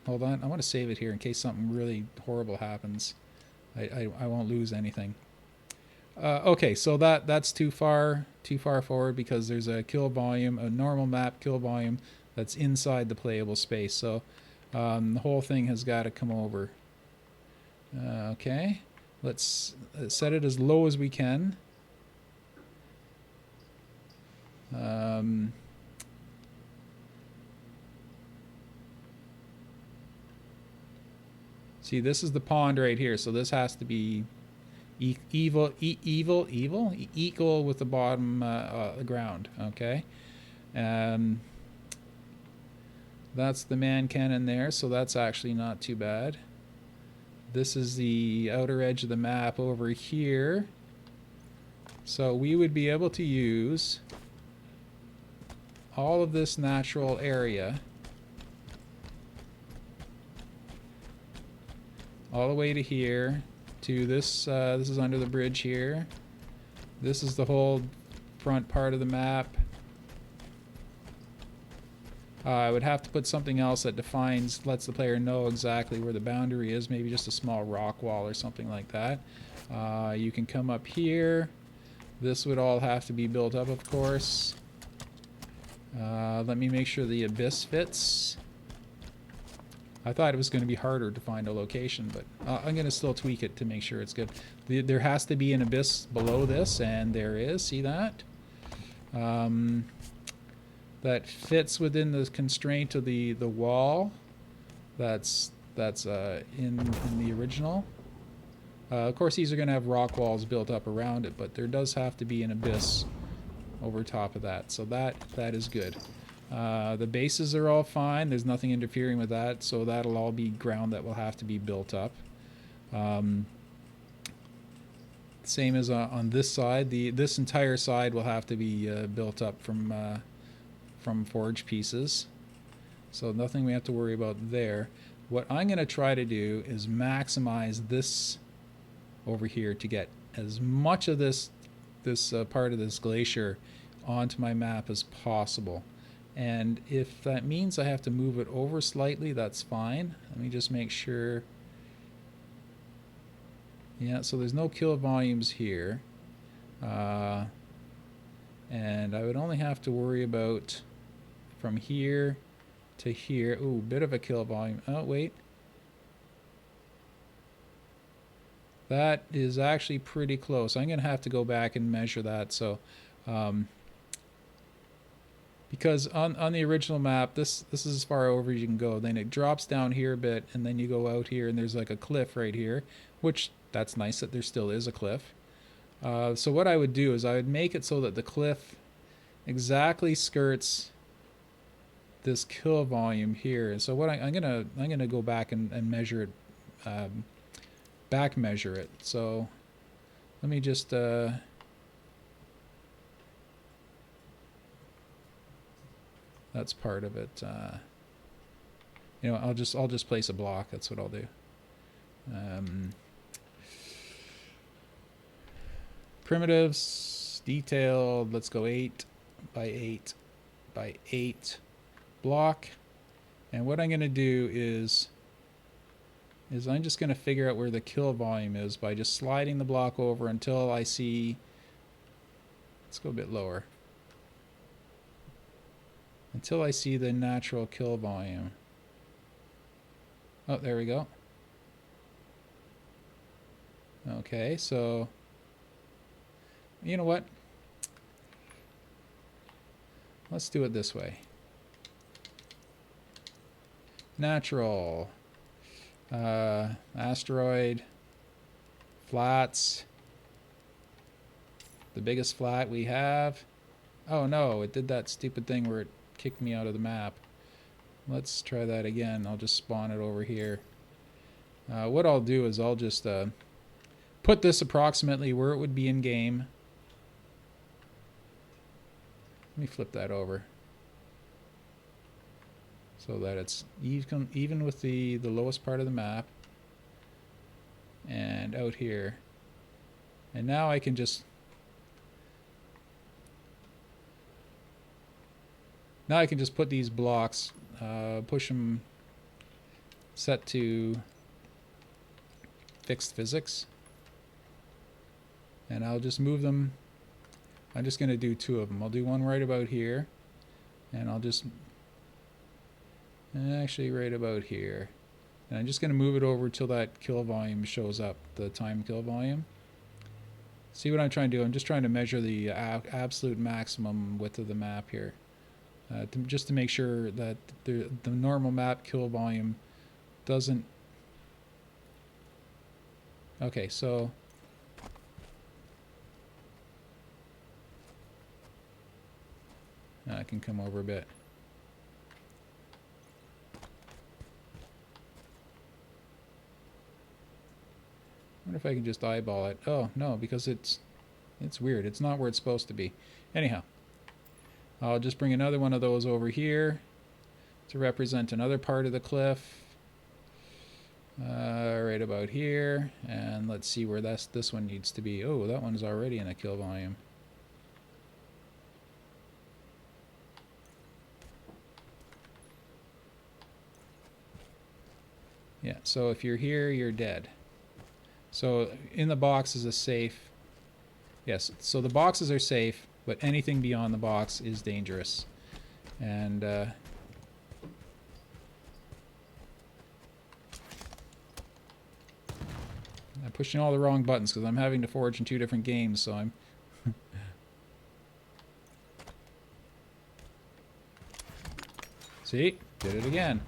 hold on. I want to save it here in case something really horrible happens. I won't lose anything. Okay, so that's too far forward because there's a kill volume, a normal map kill volume that's inside the playable space. So the whole thing has got to come over. Okay, let's set it as low as we can. See, this is the pond right here, so this has to be equal with the bottom ground. Okay, that's the man cannon there, so that's actually not too bad. This is the outer edge of the map over here, so we would be able to use all of this natural area all the way to here, to this. This is under the bridge here. This is the whole front part of the map. I would have to put something else that lets the player know exactly where the boundary is, maybe just a small rock wall or something like that. You can come up here. This would all have to be built up, of course. Let me make sure the abyss fits. I thought it was going to be harder to find a location, but I'm going to still tweak it to make sure it's good. There has to be an abyss below this, and there is. See that? That fits within the constraint of the wall. That's in the original. Of course, these are going to have rock walls built up around it, but there does have to be an abyss over top of that. So that is good. The bases are all fine. There's nothing interfering with that, so that'll all be ground that will have to be built up. Same as on this side. This entire side will have to be built up from forged pieces. So nothing we have to worry about there. What I'm going to try to do is maximize this over here to get as much of this part of this glacier onto my map as possible. And if that means I have to move it over slightly, that's fine. Let me just make sure. Yeah, so there's no kill volumes here. And I would only have to worry about from here to here. Ooh, bit of a kill volume. Oh, wait. That is actually pretty close. I'm going to have to go back and measure that. So, because on the original map, this is as far over as you can go. Then it drops down here a bit, and then you go out here, and there's like a cliff right here, which that's nice that there still is a cliff. So what I would do is I would make it so that the cliff exactly skirts this kill volume here. And so what I'm gonna go back and measure it, back measure it. So let me just that's part of it. You know, I'll just place a block. That's what I'll do. Primitives, detailed. Let's go 8 by 8 by 8 block. And what I'm going to do is I'm just going to figure out where the kill volume is by just sliding the block over until I see. Let's go a bit lower. Until I see the natural kill volume. Oh, there we go. Okay, so you know what? Let's do it this way. Natural. Asteroid. Flats. The biggest flat we have. Oh no, it did that stupid thing where it kicked me out of the map. Let's try that again. I'll just spawn it over here. What I'll do is I'll just put this approximately where it would be in game. Let me flip that over so that it's even with the lowest part of the map and out here. And now I can just put these blocks, push them, set to fixed physics, and I'll just move them. I'm just going to do 2 of them. I'll do one right about here, and I'll just actually right about here, and I'm just going to move it over till that kill volume shows up, the time kill volume. See what I'm trying to do? I'm just trying to measure the absolute maximum width of the map here, just to make sure that the normal map kill volume doesn't. Okay, so I can come over a bit. I wonder if I can just eyeball it. Oh no, because it's weird. It's not where it's supposed to be. Anyhow, I'll just bring another one of those over here to represent another part of the cliff. Right about here, and let's see where this one needs to be. Oh, that one's already in a kill volume. Yeah, so if you're here, you're dead. So in the box is a safe. Yes, so the boxes are safe, but anything beyond the box is dangerous. And I'm pushing all the wrong buttons because I'm having to forge in 2 different games, so I'm see? Did it again.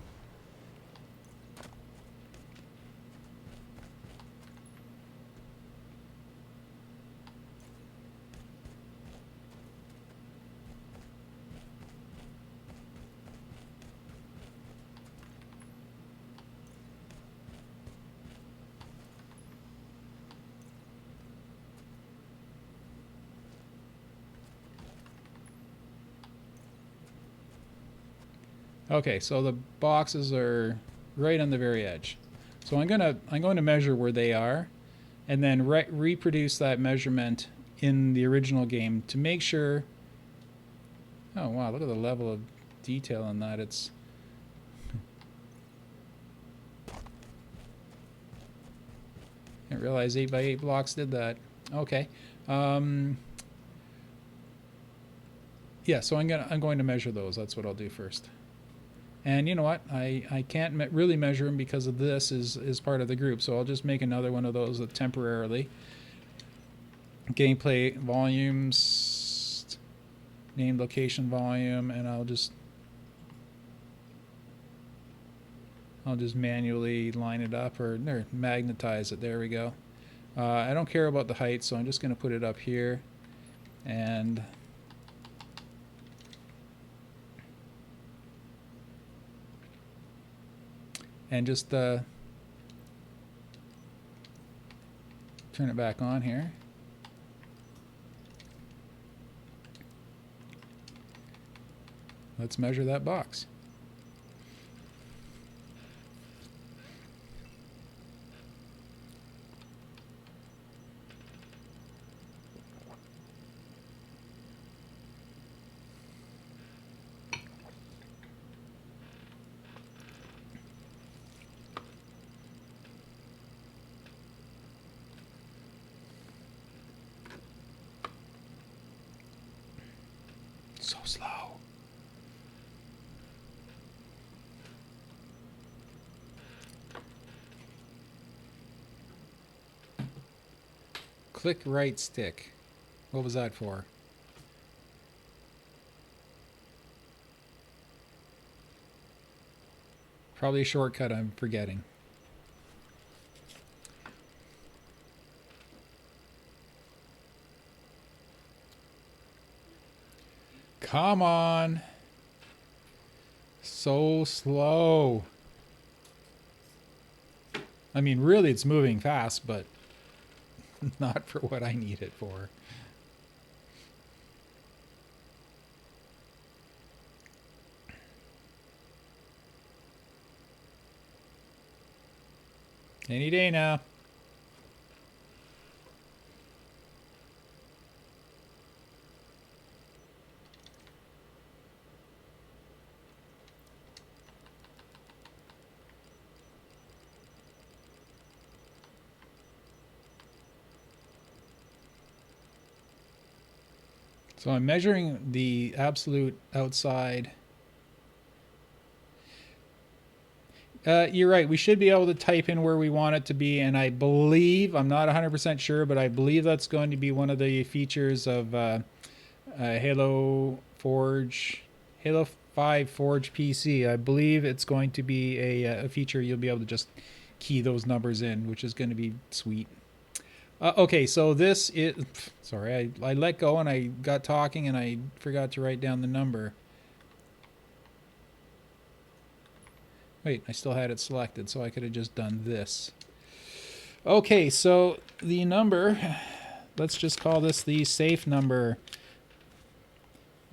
Okay, so the boxes are right on the very edge. So I'm going to measure where they are, and then reproduce that measurement in the original game to make sure. Oh wow, look at the level of detail on that. It's didn't realize 8x8 blocks did that. Okay. Yeah, so I'm going to measure those. That's what I'll do first. And you know what? I can't really measure them because of this is part of the group. So I'll just make another one of those temporarily. Gameplay volumes, name location volume, and I'll just manually line it up or magnetize it. There we go. I don't care about the height, so I'm just going to put it up here, and just turn it back on here. Let's measure that box. So slow. Click right stick. What was that for? Probably a shortcut I'm forgetting. Come on. So slow. I mean, really, it's moving fast, but not for what I need it for. Any day now. So I'm measuring the absolute outside. You're right. We should be able to type in where we want it to be, and I believe, I'm not 100% sure, but I believe that's going to be one of the features of Halo 5 Forge PC. I believe it's going to be a feature you'll be able to just key those numbers in, which is going to be sweet. Okay, so this is... Sorry, I let go and I got talking and I forgot to write down the number. Wait, I still had it selected, so I could have just done this. Okay, so the number, let's just call this the safe number,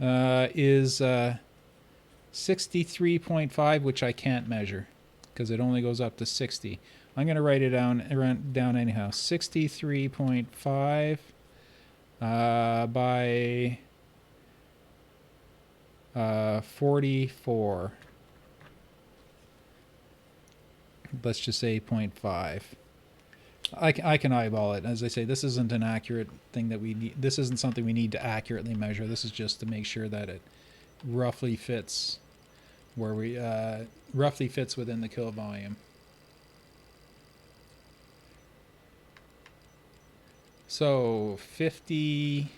is 63.5, which I can't measure because it only goes up to 60. I'm going to write it down anyhow. 63.5 by 44. Let's just say 0.5. I can eyeball it. As I say, this isn't an accurate thing that we need. This isn't something we need to accurately measure. This is just to make sure that it roughly fits where we roughly fits within the kill volume. So 50,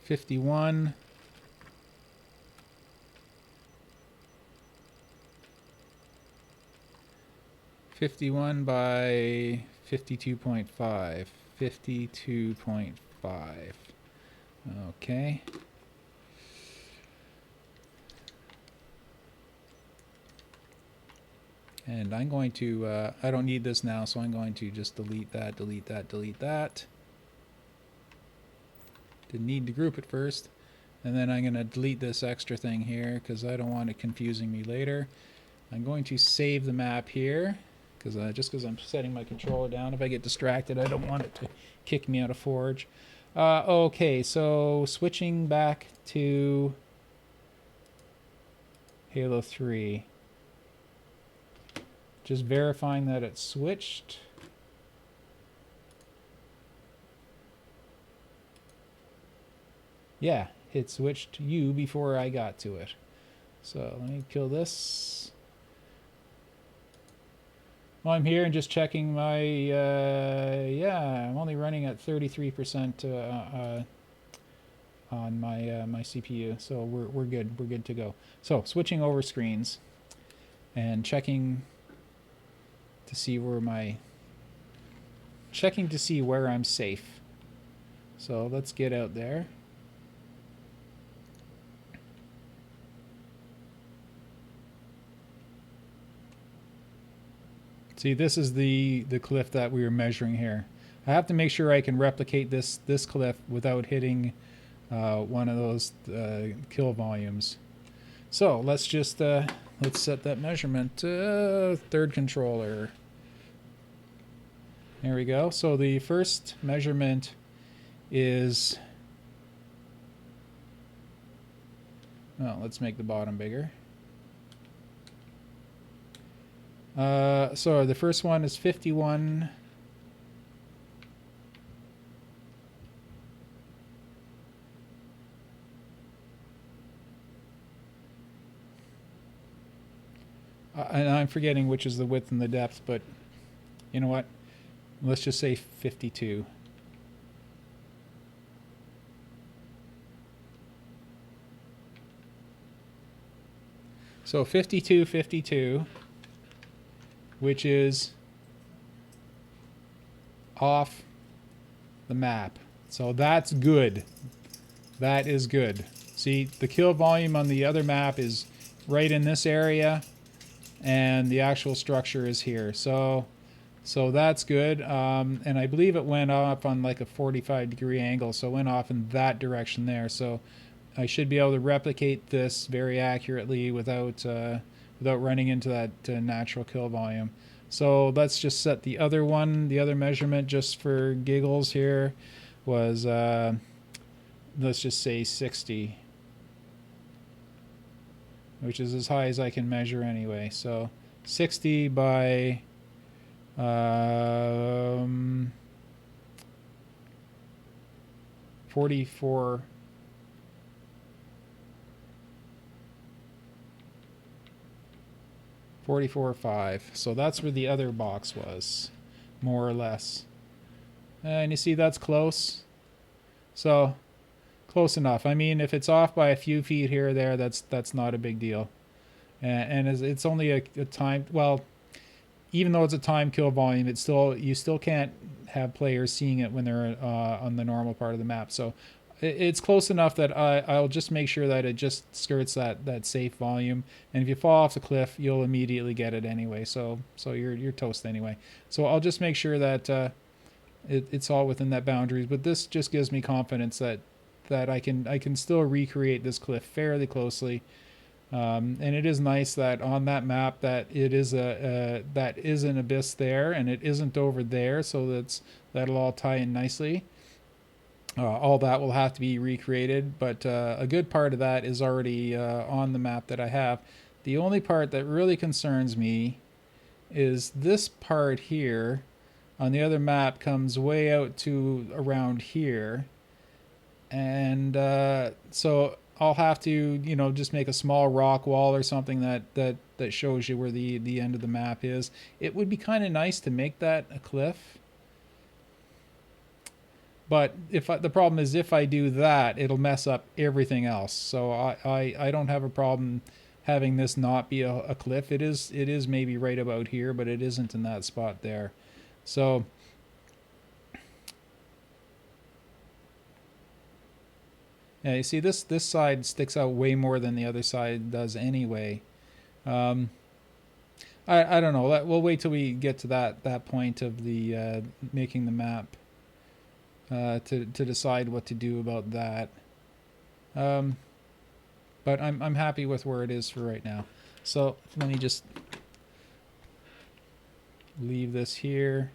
51. 51 by 52.5. 52.5. Okay. And I'm going to, I don't need this now, so I'm going to just delete that, delete that, delete that. Didn't need to group it first. And then I'm going to delete this extra thing here because I don't want it confusing me later. I'm going to save the map here. Just because I'm setting my controller down. If I get distracted, I don't want it to kick me out of Forge. Okay, so switching back to Halo 3. Just verifying that it's switched. Yeah, it switched to you before I got to it. So let me kill this. Well, I'm here and just checking my, yeah, I'm only running at 33% on my my CPU, so we're good. We're good to go. So switching over screens and checking to see where I'm safe. So let's get out there. See, this is the cliff that we were measuring here. I have to make sure I can replicate this cliff without hitting one of those kill volumes. So let's just let's set that measurement. Third controller. There we go. So the first measurement is, well, let's make the bottom bigger. So the first one is 51. And I'm forgetting which is the width and the depth, but you know what? Let's just say 52. So 52, 52, which is off the map. So that's good. That is good. See, the kill volume on the other map is right in this area, and the actual structure is here. So that's good. And I believe it went off on like a 45-degree angle, so it went off in that direction there. So I should be able to replicate this very accurately without running into that natural kill volume. So let's just set the other one. The other measurement, just for giggles here, was let's just say 60, which is as high as I can measure anyway. So 60 by 44. 44.5. So that's where the other box was, more or less. And you see that's close. So close enough. I mean, if it's off by a few feet here or there, that's not a big deal. And it's only a time. Well, even though it's a time kill volume, it's still, you still can't have players seeing it when they're on the normal part of the map. So it's close enough that I'll just make sure that it just skirts that safe volume. And if you fall off the cliff, you'll immediately get it anyway. So you're toast anyway. So I'll just make sure that it's all within that boundaries. But this just gives me confidence that I can still recreate this cliff fairly closely. And it is nice that on that map that it is that is an abyss there, and it isn't over there. So that'll all tie in nicely. All that will have to be recreated, but a good part of that is already on the map that I have. The only part that really concerns me is this part here. On the other map comes way out to around here, and so I'll have to, just make a small rock wall or something that shows you where the end of the map is. It would be kind of nice to make that a cliff. But the problem is if I do that, it'll mess up everything else. So I don't have a problem having this not be a cliff. It is maybe right about here, but it isn't in that spot there. So yeah, you see this side sticks out way more than the other side does anyway. I don't know. We'll wait till we get to that point of the making the map. To decide what to do about that. But I'm happy with where it is for right now. So let me just leave this here.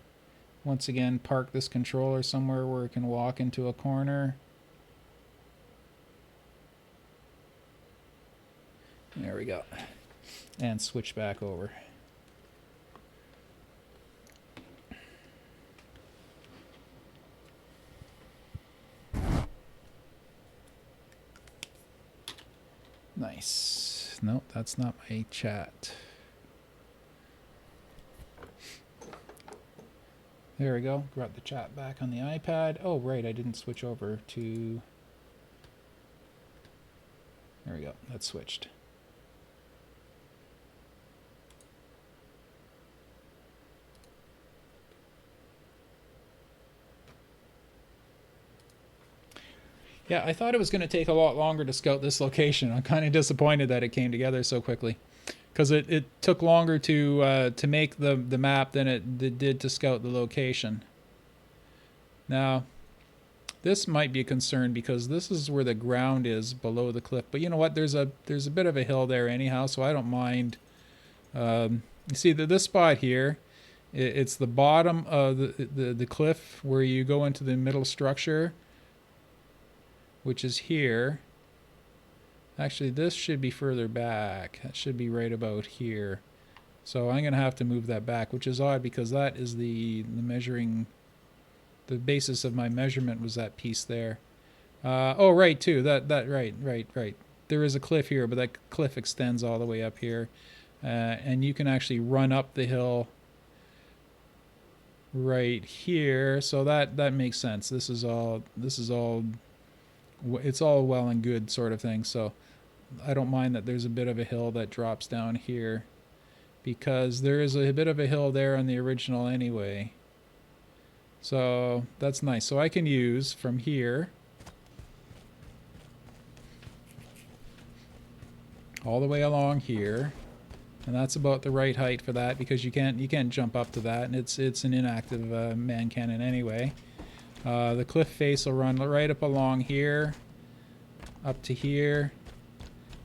Once again, park this controller somewhere where it can walk into a corner. There we go. And switch back over. Nice. Nope, that's not my chat. There we go. Got the chat back on the iPad. Oh, right, I didn't switch over to... There we go. That's switched. Yeah, I thought it was going to take a lot longer to scout this location. I'm kind of disappointed that it came together so quickly, because it took longer to make the map than it did to scout the location. Now, this might be a concern because this is where the ground is below the cliff. But you know what? There's a bit of a hill there anyhow, so I don't mind. You see this spot here. It's the bottom of the cliff where you go into the middle structure, which is here. Actually, this should be further back. That should be right about here. So I'm going to have to move that back, which is odd because that is the measuring, the basis of my measurement was that piece there. Oh, right, too. Right. There is a cliff here, but that cliff extends all the way up here. And you can actually run up the hill right here, so that makes sense. It's all well and good sort of thing. So I don't mind that there's a bit of a hill that drops down here, because there is a bit of a hill there on the original anyway. So that's nice. So I can use from here all the way along here, and that's about the right height for that, because you can't jump up to that, and it's an inactive man cannon anyway. The cliff face will run right up along here, up to here,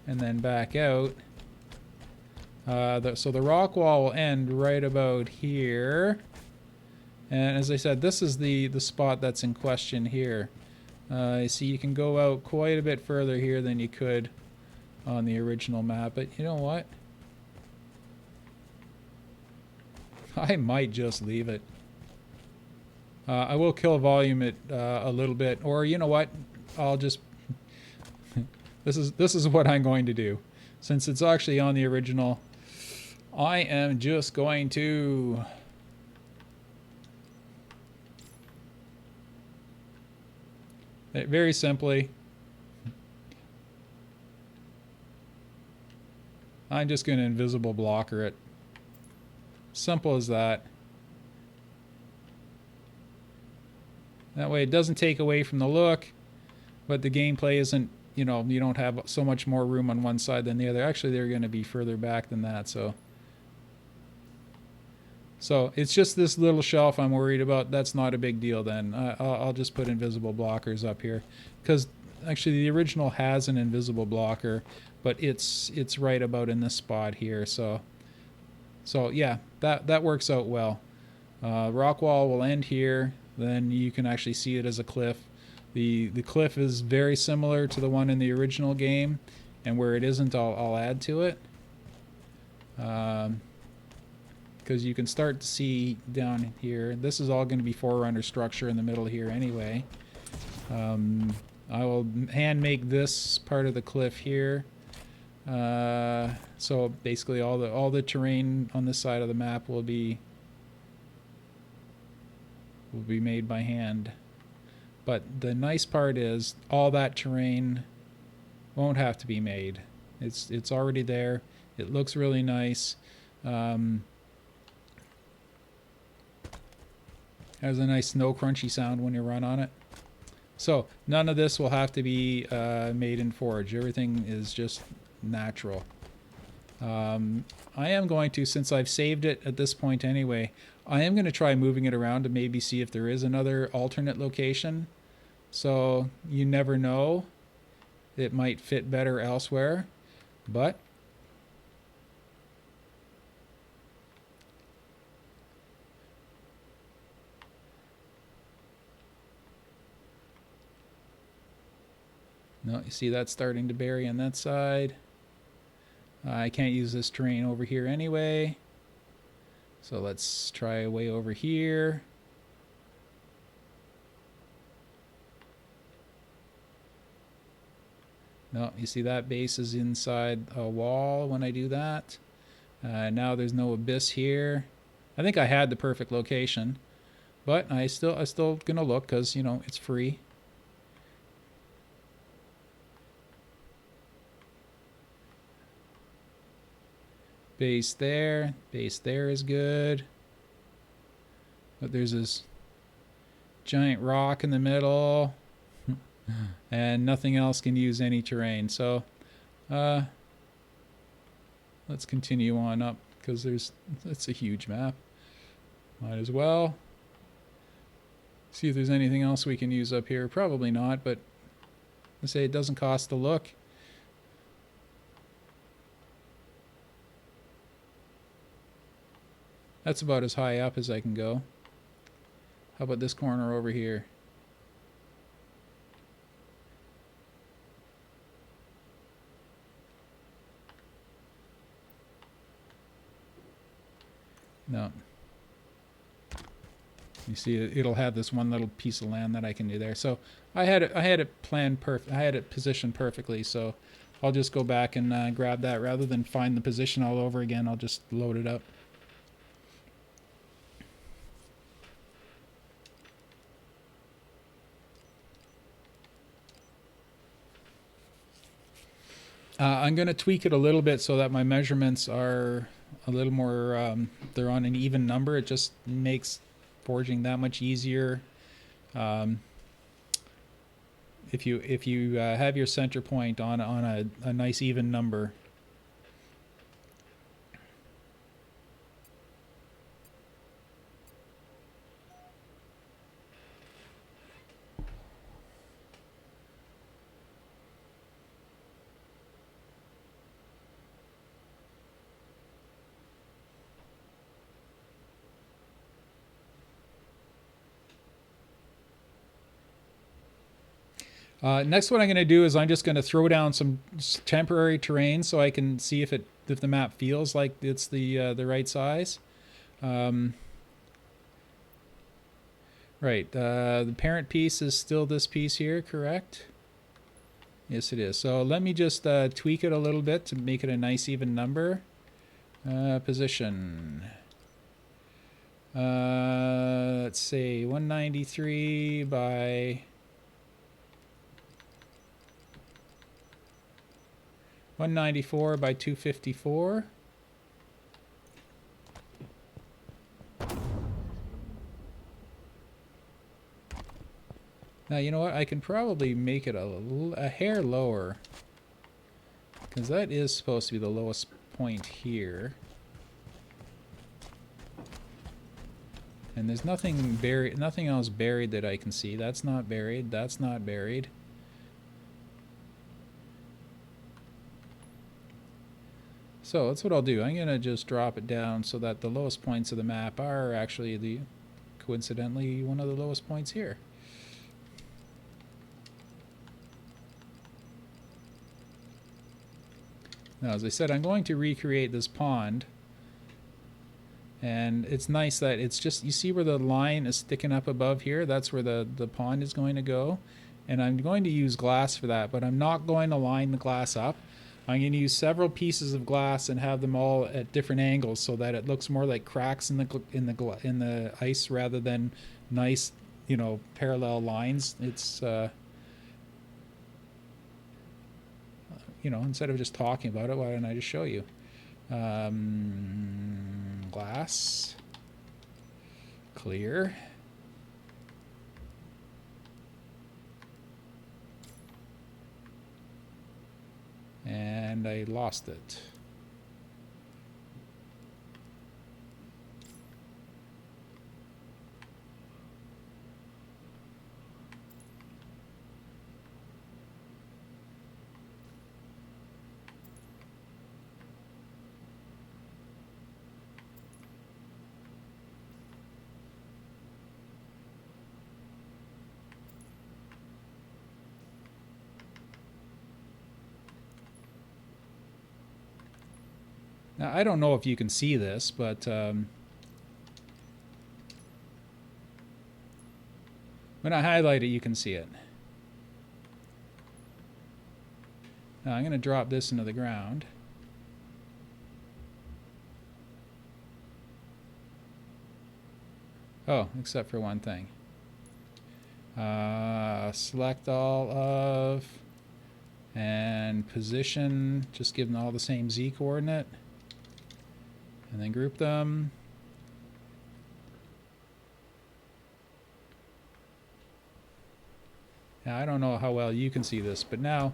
and then back out. So the rock wall will end right about here. And as I said, this is the spot that's in question here. See, you can go out quite a bit further here than you could on the original map. But you know what? I might just leave it. I will kill volume it a little bit. Or you know what? I'll just... this is what I'm going to do. Since it's actually on the original, I am just going to... very simply, I'm just going to invisible blocker it. Simple as that. That way it doesn't take away from the look, but the gameplay isn't, you know, you don't have so much more room on one side than the other. Actually, they're going to be further back than that, so it's just this little shelf I'm worried about. That's not a big deal then. I'll just put invisible blockers up here, because actually the original has an invisible blocker, but it's right about in this spot here. So yeah, that works out well. Rock wall will end here. Then you can actually see it as a cliff. The cliff is very similar to the one in the original game, and where it isn't, I'll add to it. Because you can start to see down here. This is all going to be Forerunner structure in the middle here anyway. I will hand make this part of the cliff here. So basically all the terrain on this side of the map will be made by hand. But the nice part is all that terrain won't have to be made. It's already there. It looks really nice. Has a nice snow crunchy sound when you run on it. So none of this will have to be made in Forge. Everything is just natural. I am going to, since I've saved it at this point anyway, I am going to try moving it around to maybe see if there is another alternate location. So you never know. It might fit better elsewhere. But no, you see that's starting to bury on that side. I can't use this terrain over here anyway. So let's try way over here. No, you see that base is inside a wall when I do that. Now there's no abyss here. I think I had the perfect location, but I still gonna look, because you know it's free. Base there is good. But there's this giant rock in the middle. And nothing else can use any terrain. So let's continue on up, because it's a huge map. Might as well see if there's anything else we can use up here. Probably not, but let's say it doesn't cost a look. That's about as high up as I can go. How about this corner over here? No. You see, it'll have this one little piece of land that I can do there. So I had it planned perfect. I had it positioned perfectly. So I'll just go back and grab that rather than find the position all over again. I'll just load it up. I'm going to tweak it a little bit so that my measurements are a little more, they're on an even number. It just makes forging that much easier. Um, if you have your center point on a nice even number. Next, what I'm going to do is I'm just going to throw down some temporary terrain so I can see if the map feels like it's the right size. Right. The parent piece is still this piece here, correct? Yes, it is. So let me just tweak it a little bit to make it a nice even number. Position. Let's say 193 by 194 by 254. Now, you know what? I can probably make it a hair lower, because that is supposed to be the lowest point here. And there's nothing buried, nothing else buried that I can see. That's not buried. That's not buried. So that's what I'll do. I'm going to just drop it down so that the lowest points of the map are actually coincidentally one of the lowest points here. Now, as I said, I'm going to recreate this pond. And it's nice that it's just, you see where the line is sticking up above here? That's where the pond is going to go. And I'm going to use glass for that, but I'm not going to line the glass up. I'm going to use several pieces of glass and have them all at different angles so that it looks more like cracks in the ice rather than nice, you know, parallel lines. It's you know, instead of just talking about it, why don't I just show you? Glass, clear. And I lost it. Now, I don't know if you can see this, but when I highlight it, you can see it. Now, I'm going to drop this into the ground. Oh, except for one thing. Select all of, and position, just give them all the same Z coordinate. And then group them. Now, I don't know how well you can see this, but now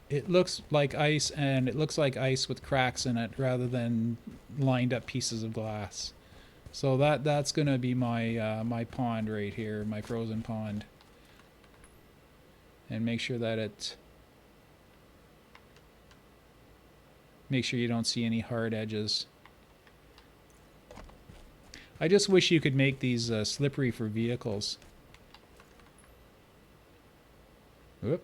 it looks like ice, and it looks like ice with cracks in it rather than lined up pieces of glass. So that's going to be my my pond right here, my frozen pond. And make sure that make sure you don't see any hard edges. I just wish you could make these slippery for vehicles. Whoop.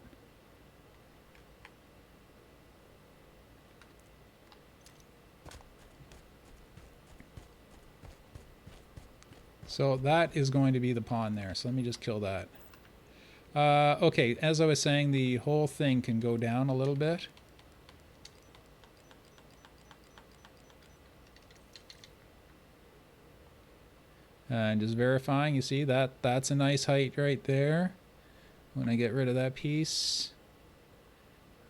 So that is going to be the pond there. So let me just kill that. Okay, as I was saying, the whole thing can go down a little bit. And just verifying, you see that's a nice height right there. When I get rid of that piece,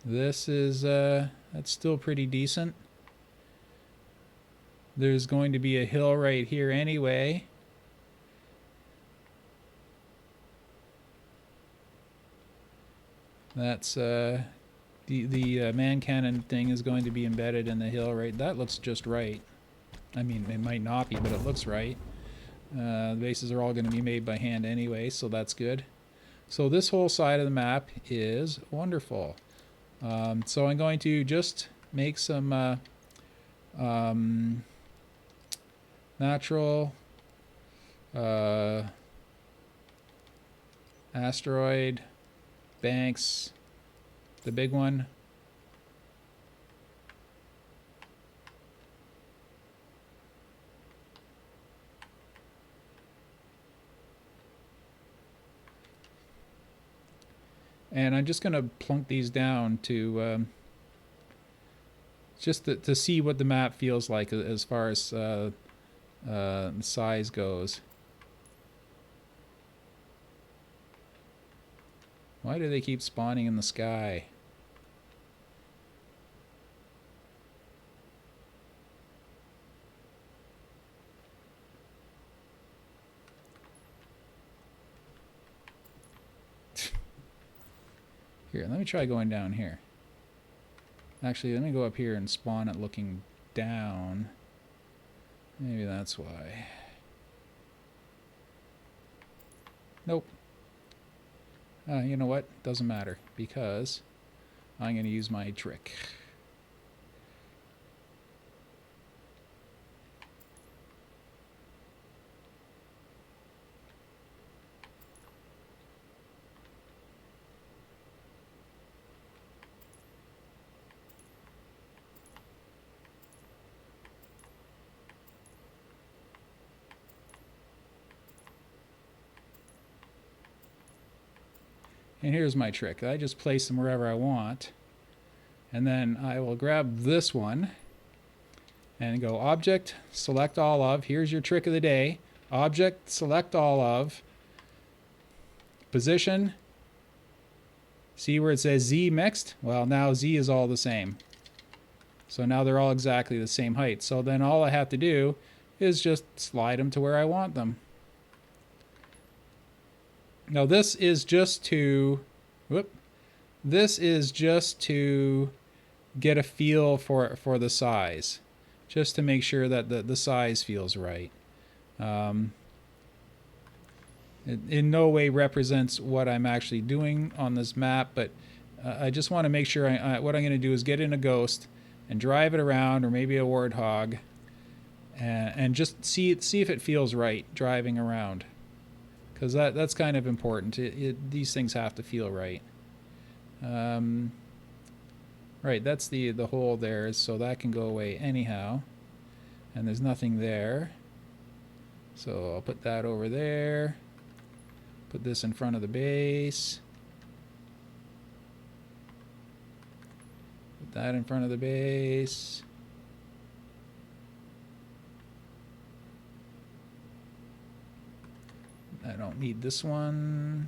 This is, that's still pretty decent. There's going to be a hill right here anyway. That's, the man cannon thing is going to be embedded in the hill right. That looks just right. I mean, it might not be, but it looks right. The bases are all going to be made by hand anyway, so that's good. So this whole side of the map is wonderful. So I'm going to just make some natural asteroid banks, the big one. And I'm just going to plunk these down to just to see what the map feels like as far as size goes. Why do they keep spawning in the sky? Here, let me try going down here. Actually, let me go up here and spawn it looking down. Maybe that's why. Nope. You know what? Doesn't matter, because I'm going to use my trick. And here's my trick. I just place them wherever I want. And then I will grab this one and go Object, Select All Of. Here's your trick of the day. Object, Select All Of. Position. See where it says Z mixed? Well, now Z is all the same. So now they're all exactly the same height. So then all I have to do is just slide them to where I want them. Now this is just to, this is just to get a feel for the size, just to make sure that the size feels right. It in no way represents what I'm actually doing on this map, but I just want to make sure what I'm going to do is get in a ghost and drive it around, or maybe a warthog, and just see if it feels right driving around. Because that's kind of important. These things have to feel right. Right, that's the hole there, so that can go away anyhow. And there's nothing there. So I'll put that over there. Put this in front of the base. Put that in front of the base. I don't need this one.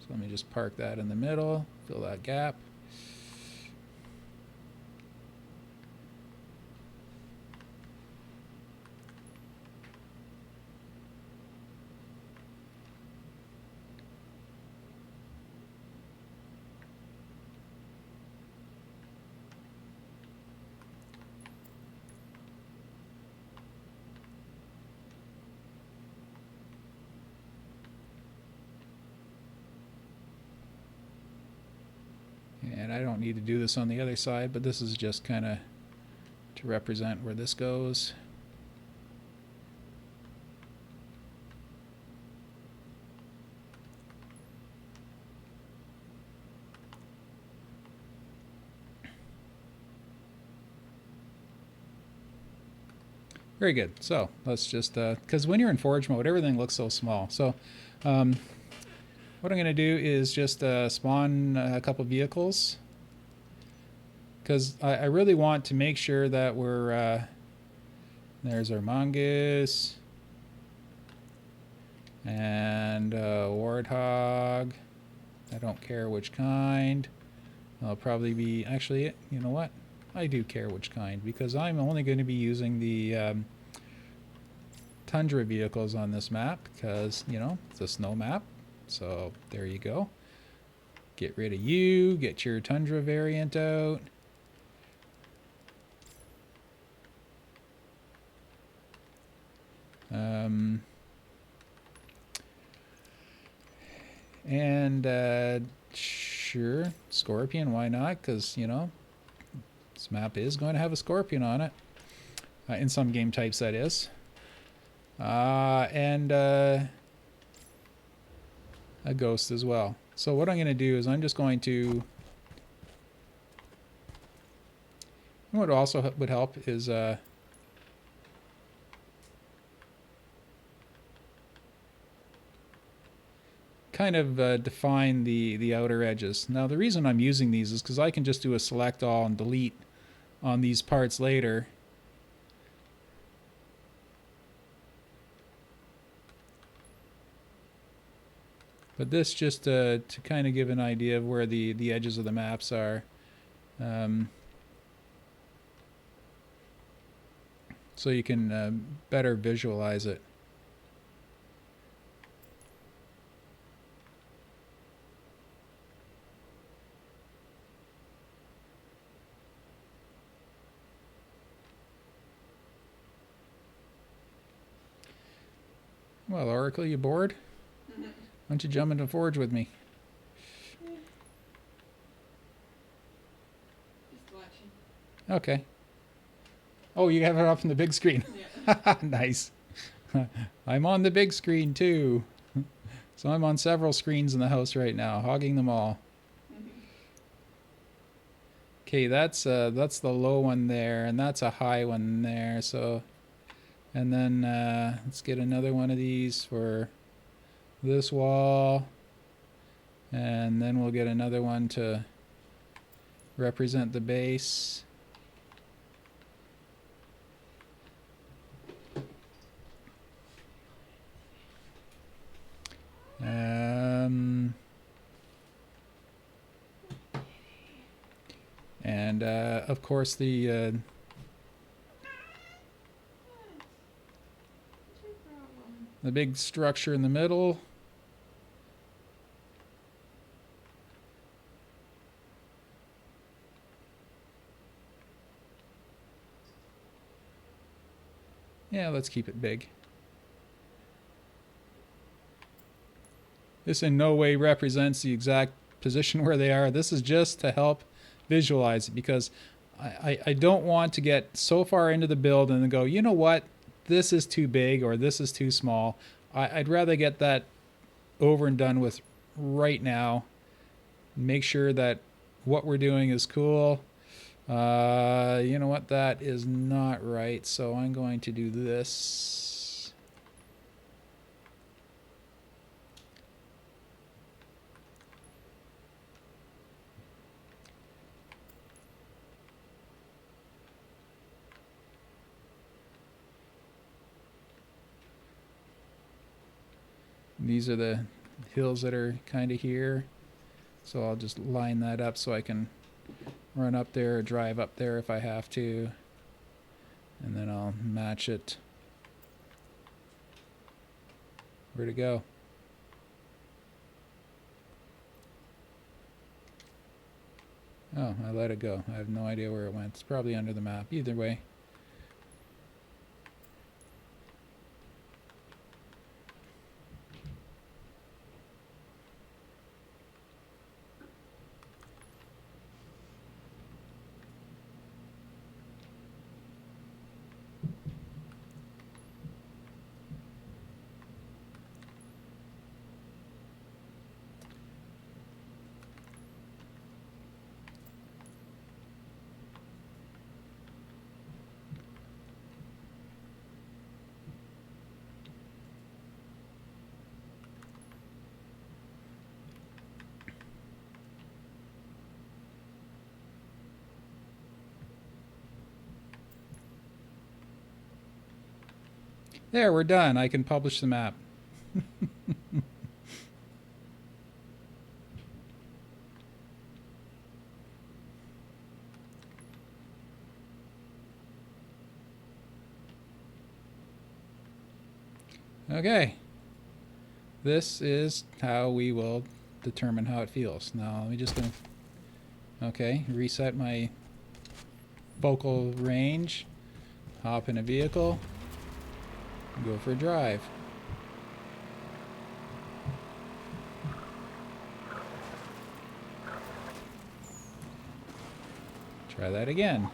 So let me just park that in the middle, fill that gap. And I don't need to do this on the other side, but this is just kind of to represent where this goes. Very good. So let's just, because when you're in Forge mode, everything looks so small. So what I'm going to do is just spawn a couple vehicles, because I really want to make sure that we're, there's our mongoose and warthog. I don't care which kind. I'll probably be, actually, you know what? I do care which kind, because I'm only going to be using the Tundra vehicles on this map, because, you know, it's a snow map. So there you go. Get rid of you, get your Tundra variant out. And sure, Scorpion, why not? Because, you know, this map is going to have a Scorpion on it. In some game types, that is. And a Ghost as well. So what I'm going to do is I'm just going to... What also would help is... kind of define the outer edges. Now the reason I'm using these is because I can just do a select all and delete on these parts later. But this just to kind of give an idea of where the edges of the maps are. So you can better visualize it. Well, Oracle, you bored? Why don't you jump into Forge with me? Just watching. Okay. Oh, you have it up on the big screen. Yeah. Nice. I'm on the big screen too. So I'm on several screens in the house right now, hogging them all. Okay, that's the low one there, and that's a high one there. So, and then let's get another one of these for this wall, and then we'll get another one to represent the base. And of course the big structure in the middle. Yeah, let's keep it big. This in no way represents the exact position where they are. This is just to help visualize it, because I don't want to get so far into the build and then go, you know what, this is too big or this is too small. I'd rather get that over and done with right now. Make sure that what we're doing is cool. You know what, that is not right, so I'm going to do this. These are the hills that are kind of here, so I'll just line that up so I can run up there or drive up there if I have to, and then I'll match it. Where'd it go? Oh, I let it go. I have no idea where it went. It's probably under the map. Either way. There, we're done. I can publish the map. Okay. This is how we will determine how it feels. Now, let me just gonna... Okay, reset my focal range. Hop in a vehicle. Go for a drive. Try that again.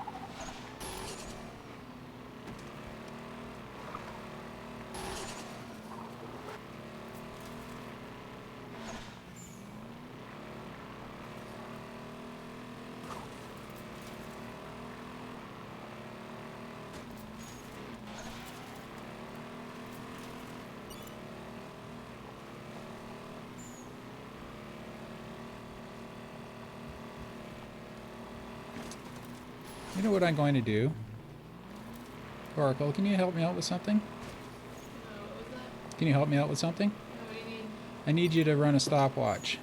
You know what I'm going to do? Oracle, can you help me out with something? What was that? Can you help me out with something? What do you need? I need you to run a stopwatch.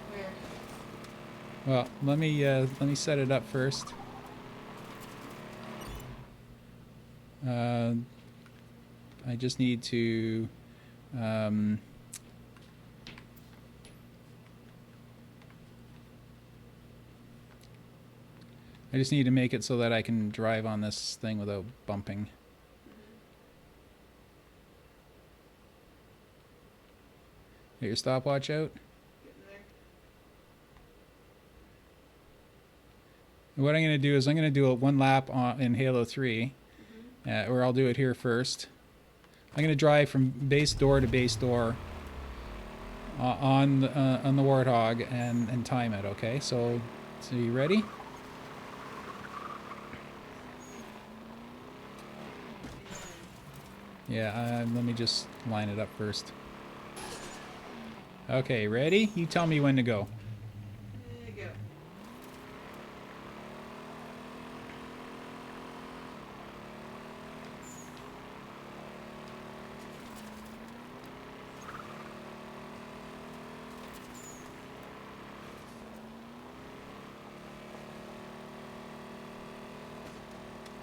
Where? Well, let me set it up first. I just need to I just need to make it so that I can drive on this thing without bumping. Get your stopwatch out. Getting there. And what I'm going to do is I'm going to do a one lap in Halo 3, or I'll do it here first. I'm going to drive from base door to base door on the Warthog and time it. Okay, so you ready? Yeah, let me just line it up first. Okay, ready? You tell me when to go. There you go.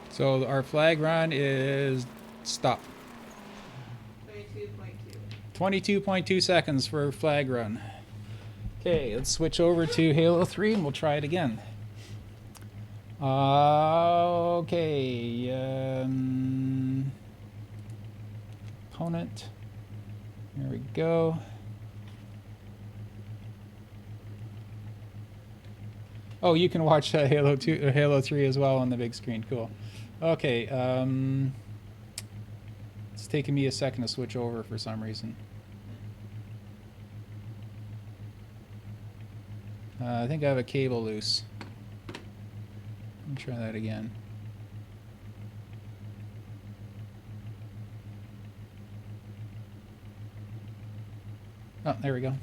So our flag run is stop. 22.2. 22.2 seconds for flag run. Okay, let's switch over to Halo 3 and we'll try it again. Okay. Opponent. There we go. Oh, you can watch Halo 2 or Halo 3 as well on the big screen. Cool. Okay. It's taking me a second to switch over for some reason. I think I have a cable loose. Let me try that again. Oh, there we go.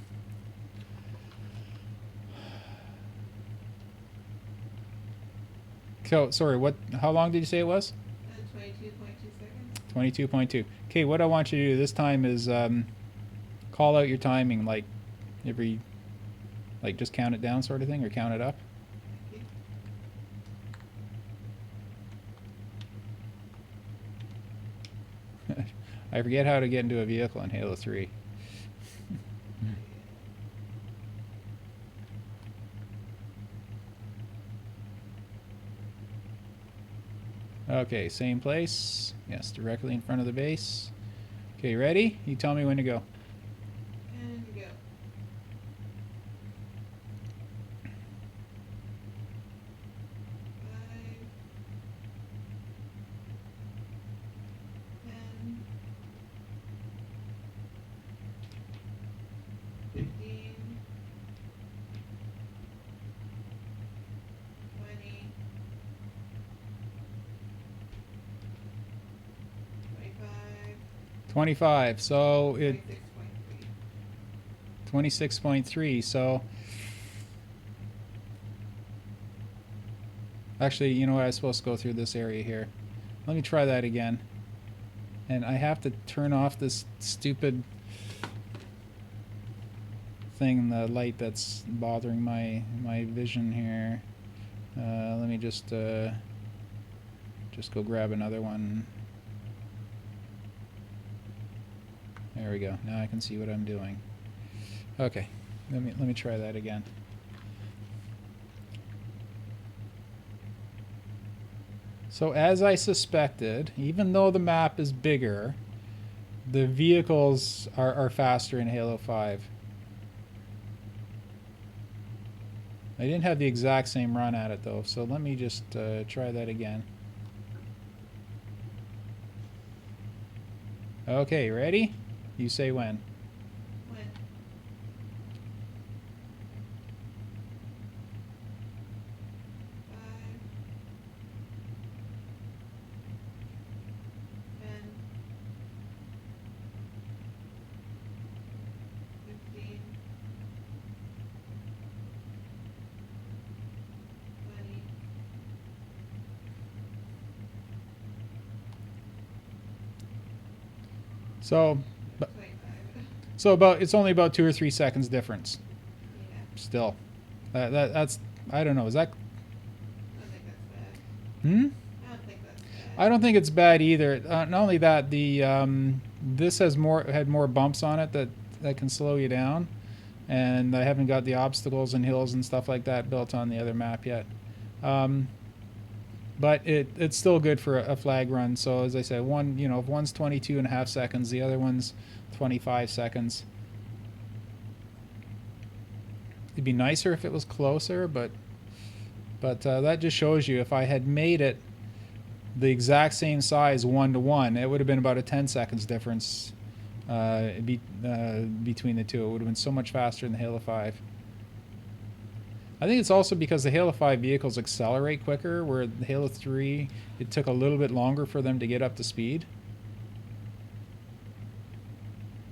So, sorry, what? How long did you say it was? 22.2 seconds. 22.2. Okay, what I want you to do this time is call out your timing, like every, like just count it down sort of thing, or count it up. I forget how to get into a vehicle in Halo 3. Okay, same place. Yes, directly in front of the base. Okay, ready? You tell me when to go. And go. 5, 10, 15, 20, 25, 25. So it 26.3. 26.3. So actually, you know what? I was supposed to go through this area here. Let me try that again. And I have to turn off this stupid thing, the light that's bothering my vision here. Let me just go grab another one. There we go. Now I can see what I'm doing. Okay. Let me try that again. So as I suspected, even though the map is bigger, the vehicles are faster in Halo 5. I didn't have the exact same run at it though, so let me just try that again. Okay, ready? You say when. When? 5, 10, 15, 20. So, 25. it's only about 2 or 3 seconds difference. Yeah. Still, that's I don't know. Is that? I don't think that's bad. Hmm. I don't think that's bad. I don't think it's bad either. Not only that, the this had more bumps on it that can slow you down, and I haven't got the obstacles and hills and stuff like that built on the other map yet. But it's still good for a flag run. So as I said, if one's 22.5 seconds, the other one's 25 seconds. It'd be nicer if it was closer, but that just shows you if I had made it the exact same size 1-to-1, it would have been about a 10 seconds difference between the two. It would have been so much faster than the Halo 5. I think it's also because the Halo 5 vehicles accelerate quicker, where the Halo 3, it took a little bit longer for them to get up to speed.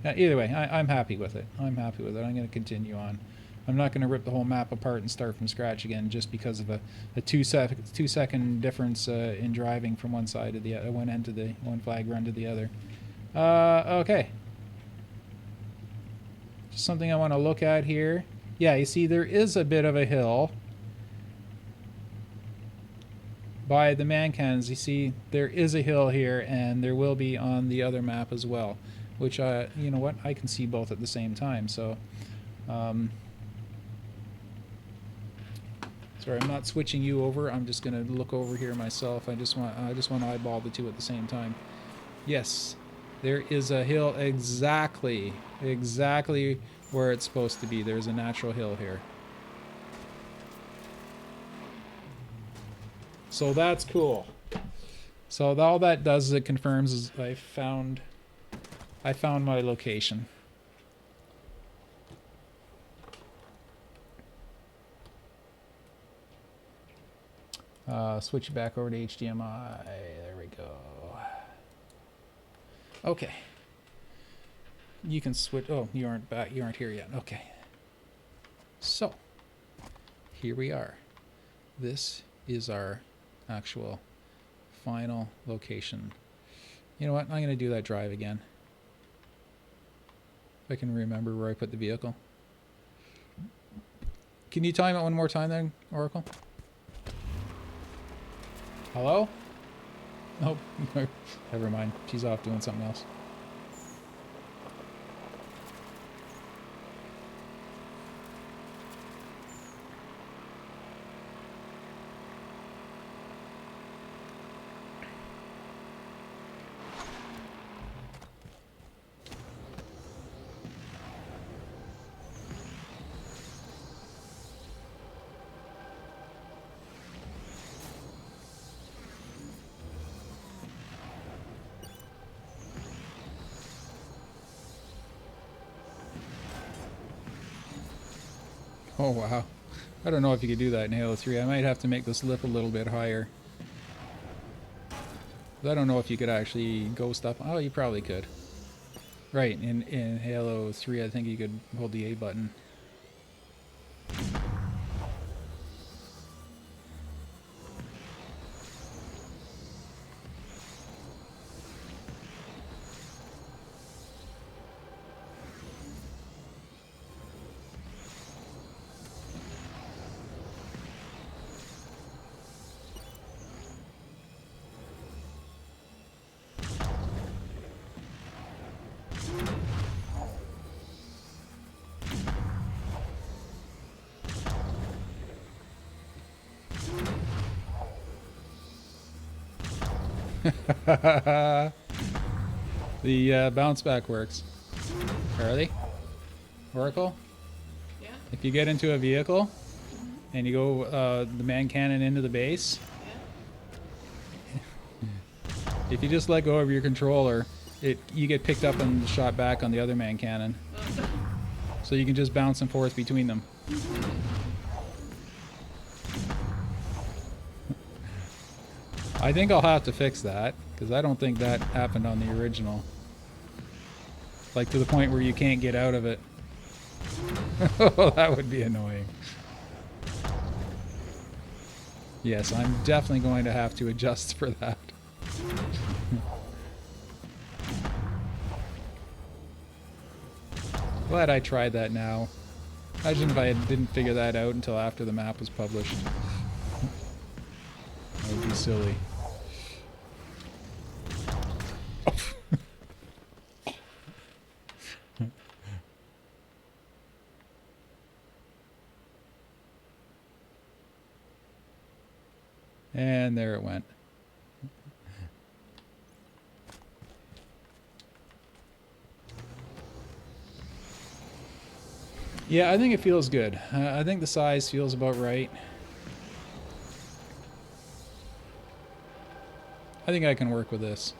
Either way, I'm happy with it. I'm happy with it. I'm going to continue on. I'm not going to rip the whole map apart and start from scratch again just because of a 2-second difference in driving from one side to the other, one end to the one flag run to the other. Okay. Just something I want to look at here. Yeah, you see there is a bit of a hill by the man cannons. You see there is a hill here, and there will be on the other map as well, which you know what, I can see both at the same time. So sorry, I'm not switching you over. I'm just going to look over here myself. I just want to eyeball the two at the same time. Yes, there is a hill exactly where it's supposed to be. There's a natural hill here. So that's cool. So all that does is it confirms is I found my location. Switch it back over to HDMI. There we go. Okay. You can switch. Oh, you aren't back. You aren't here yet. Okay. So, here we are. This is our actual final location. You know what? I'm going to do that drive again. If I can remember where I put the vehicle. Can you time it one more time then, Oracle? Hello? Nope. Never mind. She's off doing something else. Oh, wow. I don't know if you could do that in Halo 3. I might have to make this lip a little bit higher. I don't know if you could actually ghost up. Oh, you probably could. Right, in Halo 3, I think you could hold the A button. The bounce back works. Charlie? Oracle? Yeah? If you get into a vehicle and you go the man cannon into the base, Yeah? if you just let go of your controller, you get picked up and shot back on the other man cannon. So you can just bounce and forth between them. I think I'll have to fix that, because I don't think that happened on the original. Like to the point where you can't get out of it. Oh, that would be annoying. Yes, I'm definitely going to have to adjust for that. Glad I tried that now. Imagine if I didn't figure that out until after the map was published. That would be silly. And there it went. Yeah, I think it feels good. I think the size feels about right. I think I can work with this.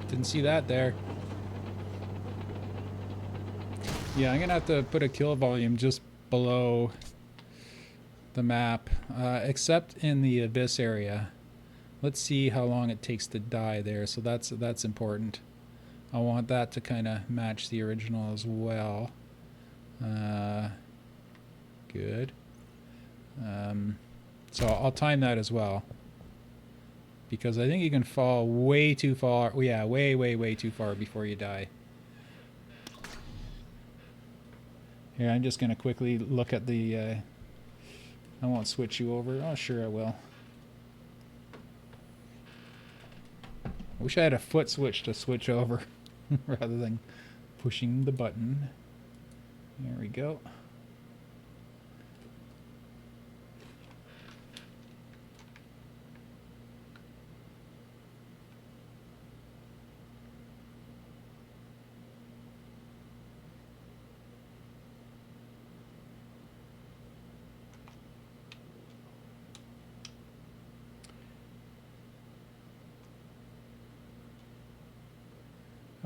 Didn't see that there. Yeah, I'm gonna have to put a kill volume just below the map, except in the abyss area. Let's see how long it takes to die there. So that's important. I want that to kind of match the original as well. Good. So I'll time that as well, because I think you can fall way too far. Yeah, way too far before you die. Here, I'm just going to quickly look at the... I won't switch you over. Oh, sure I will. I wish I had a foot switch to switch over rather than pushing the button. There we go.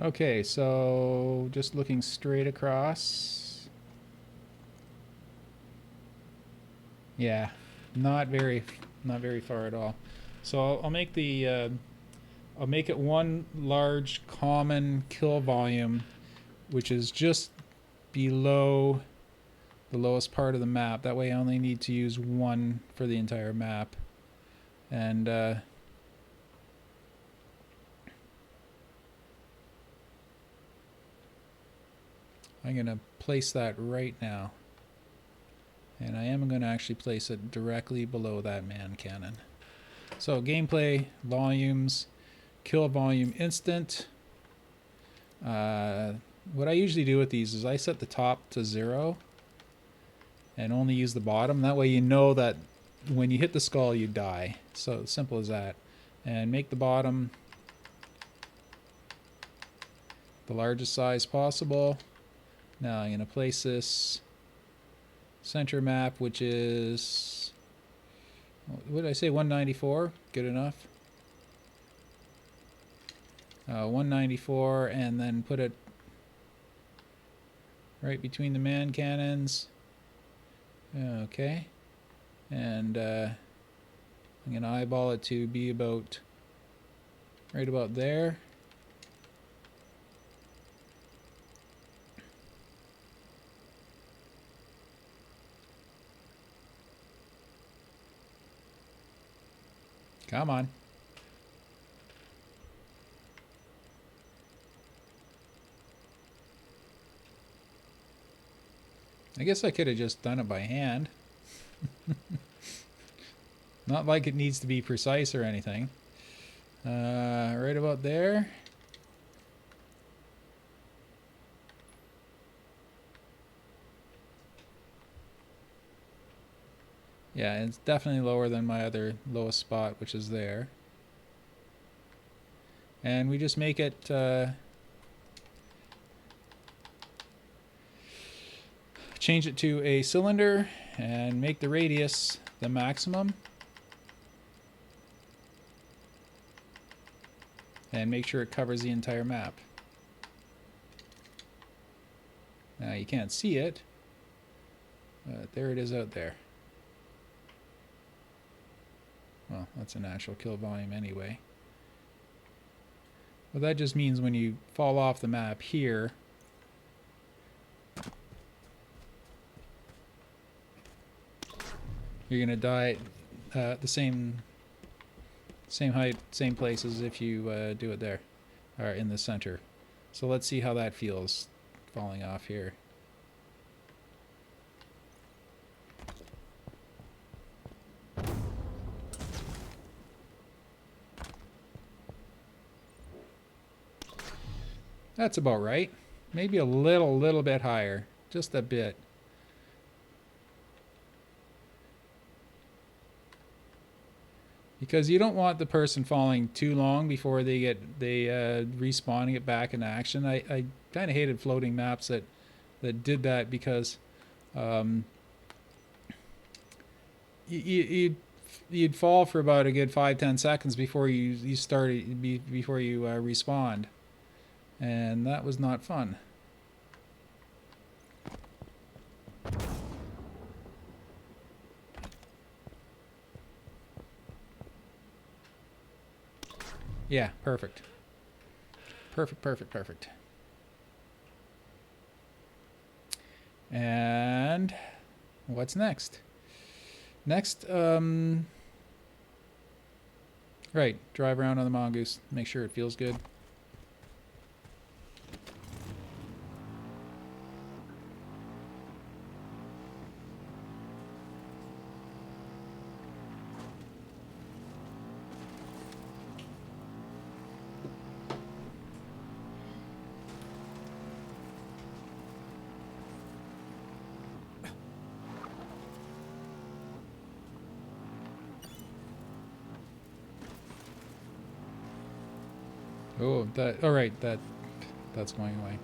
Okay, so just looking straight across. Yeah, not very far at all. So I'll make the I'll make it one large common kill volume, which is just below the lowest part of the map. That way I only need to use one for the entire map. And I'm going to place that right now. And I am going to actually place it directly below that man cannon. So gameplay, volumes, kill volume instant. What I usually do with these is I set the top to 0 and only use the bottom. That way you know that when you hit the skull you die. So simple as that. And make the bottom the largest size possible. Now I'm going to place this center map, which is, what did I say, 194? Good enough. 194, and then put it right between the man cannons. Okay. And I'm going to eyeball it to be about right about there. Come on. I guess I could have just done it by hand. Not like it needs to be precise or anything. Right about there. Yeah, it's definitely lower than my other lowest spot, which is there. And we just make it change it to a cylinder and make the radius the maximum. And make sure it covers the entire map. Now you can't see it, but there it is out there. Well, that's a natural kill volume anyway. Well, that just means when you fall off the map here, you're gonna die the same height, same place as if you do it there, or in the center. So let's see how that feels, falling off here. That's about right. Maybe a little bit higher, just a bit. Because you don't want the person falling too long before they respawn and get back in action. I kind of hated floating maps that did that because you'd fall for about a good 5-10 seconds before you respawned, and that was not fun. Yeah, perfect. Perfect. And what's next? Next, right, drive around on the mongoose, make sure it feels good. Oh, that. All right, that's going away.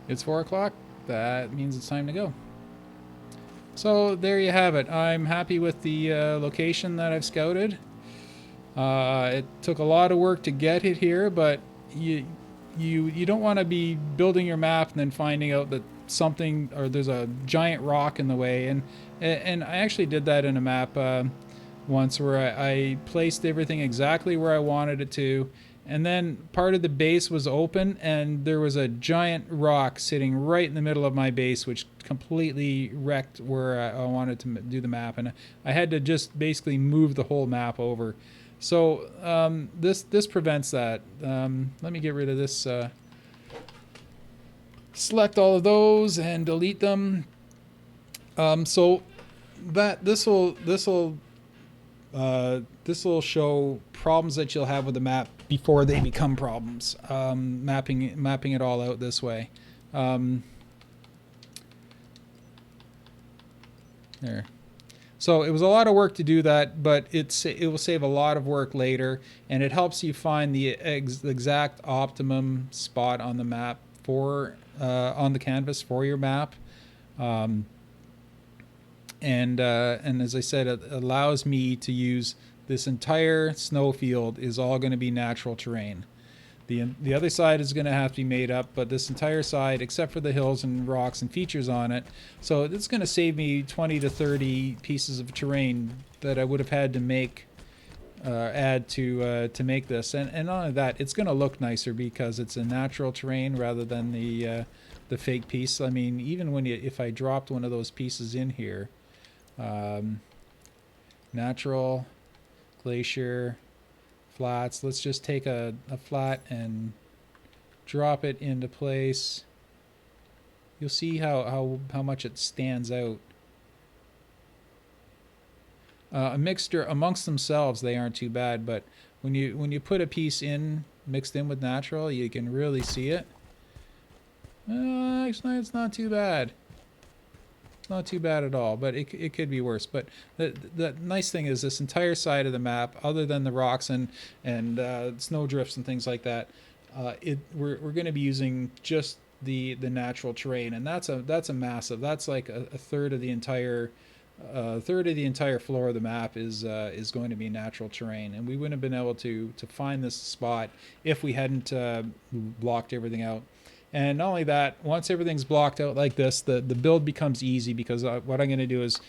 It's 4 o'clock. That means it's time to go. So there you have it. I'm happy with the location that I've scouted. It took a lot of work to get it here, but you don't want to be building your map and then finding out that something, or there's a giant rock in the way. And I actually did that in a map once where I placed everything exactly where I wanted it to. And then part of the base was open, and there was a giant rock sitting right in the middle of my base, which completely wrecked where I wanted to do the map. And I had to just basically move the whole map over. So this prevents that. Let me get rid of this. Select all of those and delete them. So that this will show problems that you'll have with the map before they become problems. Mapping it all out this way. There. So it was a lot of work to do that, but it will save a lot of work later, and it helps you find the exact optimum spot on the map for on the canvas for your map. Um, and as I said, it allows me to use this entire snowfield is all going to be natural terrain. The other side is going to have to be made up, but this entire side, except for the hills and rocks and features on it, so it's going to save me 20 to 30 pieces of terrain that I would have had to make add to make this. And not only that, it's going to look nicer because it's a natural terrain rather than the fake piece. I mean, even when if I dropped one of those pieces in here, natural, glacier, flats. Let's just take a flat and drop it into place. You'll see how much it stands out. A mixture amongst themselves, they aren't too bad, but when you put a piece in mixed in with natural, you can really see it. Actually, it's not too bad. Not too bad at all, but it could be worse. But the nice thing is this entire side of the map, other than the rocks and snow drifts and things like that, we're going to be using just the natural terrain, and that's a massive. That's like a third of the entire floor of the map is going to be natural terrain, and we wouldn't have been able to find this spot if we hadn't blocked everything out. And not only that, once everything's blocked out like this, the build becomes easy because what I'm going to do is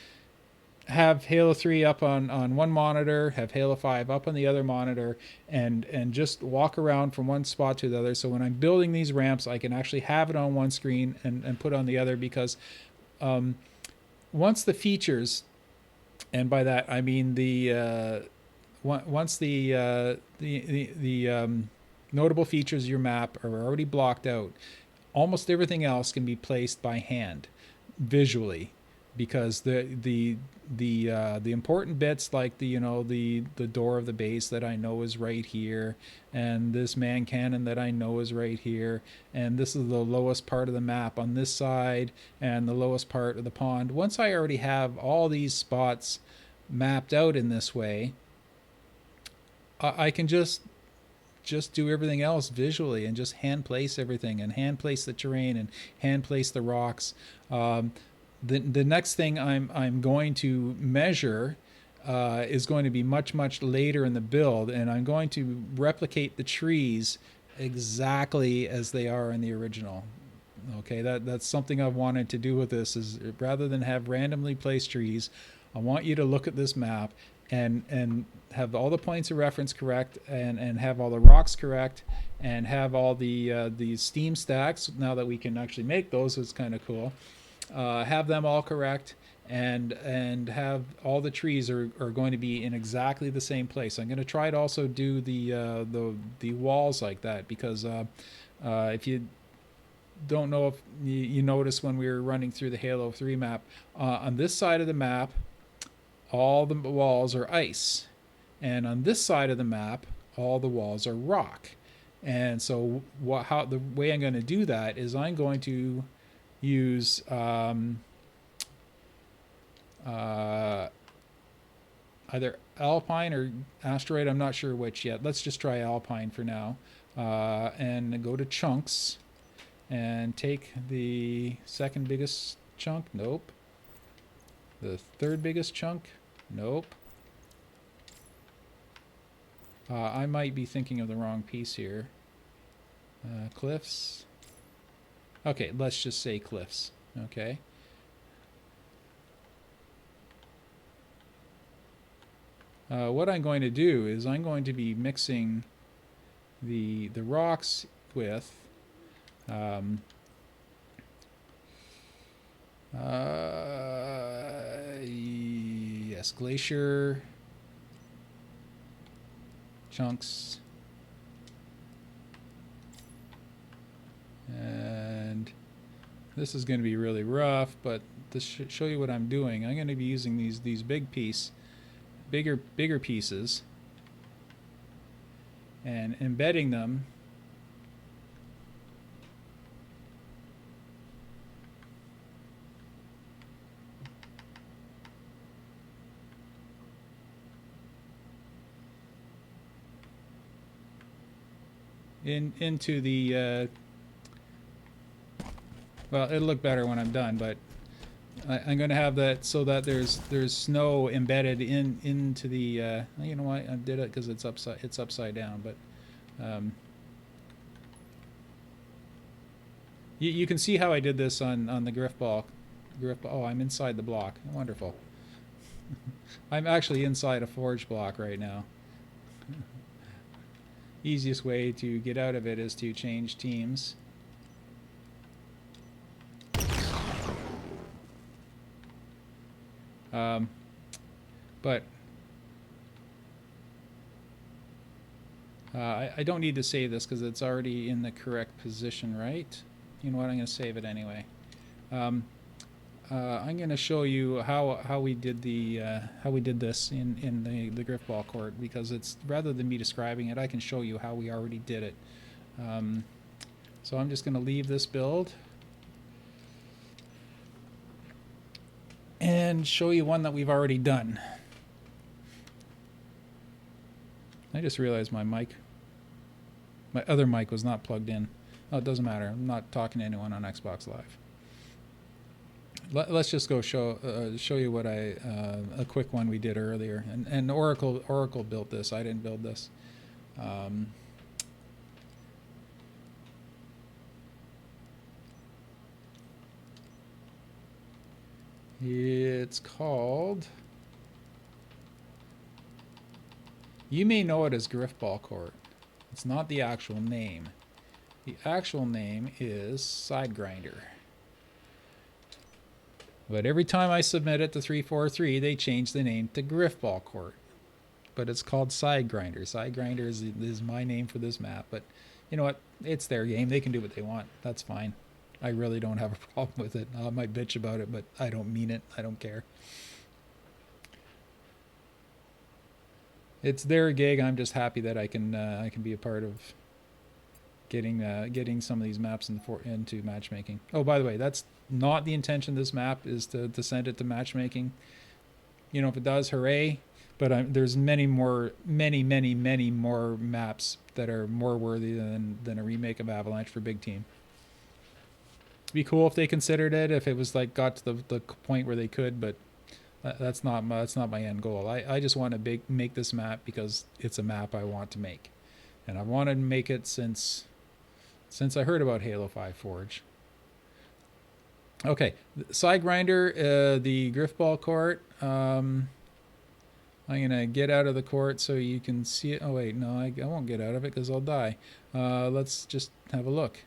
have Halo 3 up on one monitor, have Halo 5 up on the other monitor, and just walk around from one spot to the other. So when I'm building these ramps, I can actually have it on one screen and put on the other, because once the features, and by that I mean once the notable features of your map are already blocked out, almost everything else can be placed by hand, visually, because the important bits like the door of the base that I know is right here, and this man cannon that I know is right here, and this is the lowest part of the map on this side, and the lowest part of the pond. Once I already have all these spots mapped out in this way, I can just do everything else visually and just hand place everything and hand place the terrain and hand place the rocks. The next thing I'm going to measure is going to be much later in the build, and I'm going to replicate the trees exactly as they are in the original. Okay, that's something I've wanted to do with this, is rather than have randomly placed trees, I want you to look at this map and have all the points of reference correct, and have all the rocks correct, and have all the steam stacks. Now that we can actually make those, it's kind of cool. Have them all correct, and have all the trees are going to be in exactly the same place. I'm going to try to also do the walls like that, because if you don't know if you noticed when we were running through the Halo 3 map, on this side of the map all the walls are ice, and on this side of the map all the walls are rock. And so the way I'm going to do that is I'm going to use either Alpine or Asteroid. I'm not sure which yet. Let's just try Alpine for now, and go to chunks and take the second biggest chunk. Nope. The third biggest chunk. Nope. I might be thinking of the wrong piece here. Cliffs. Okay, let's just say cliffs. Okay. What I'm going to do is I'm going to be mixing the rocks with yes, glacier chunks, and this is going to be really rough, but to show you what I'm doing, I'm going to be using these bigger pieces and embedding them into the. Well, it'll look better when I'm done, but I'm going to have that so that there's snow embedded into the. You know what? I did it because it's upside down, but. You can see how I did this on the griff ball. Oh, I'm inside the block. Wonderful. I'm actually inside a forge block right now. Easiest way to get out of it is to change teams. But I don't need to save this because it's already in the correct position, right? You know what? I'm going to save it anyway. I'm going to show you how we did this in the griff ball court, because it's, rather than me describing it, I can show you how we already did it. So I'm just going to leave this build and show you one that we've already done. I just realized my other mic was not plugged in. Oh, it doesn't matter. I'm not talking to anyone on Xbox Live. Let's just go show you what a quick one we did earlier. And Oracle built this. I didn't build this. It's called. You may know it as Griffball Court. It's not the actual name. The actual name is Side Grinder. But every time I submit it to 343, they change the name to Griffball Court. But it's called Side Grinder. Side Grinder is my name for this map. But you know what? It's their game. They can do what they want. That's fine. I really don't have a problem with it. I might bitch about it, but I don't mean it. I don't care. It's their gig. I'm just happy that I can be a part of getting some of these maps into matchmaking. Oh, by the way, that's not the intention of this map, is to send it to matchmaking. You know, if it does, hooray. But there's many more maps that are more worthy than a remake of Avalanche for big team. It'd be cool if they considered it, if it was like got to the point where they could, but that's not my end goal. I just want to make this map because it's a map I want to make, and I wanted to make it since I heard about Halo 5 Forge. Okay, Side Grinder, the Griffball Court. I'm gonna get out of the court so you can see it. Oh wait, no, I won't get out of it because I'll die. Let's just have a look.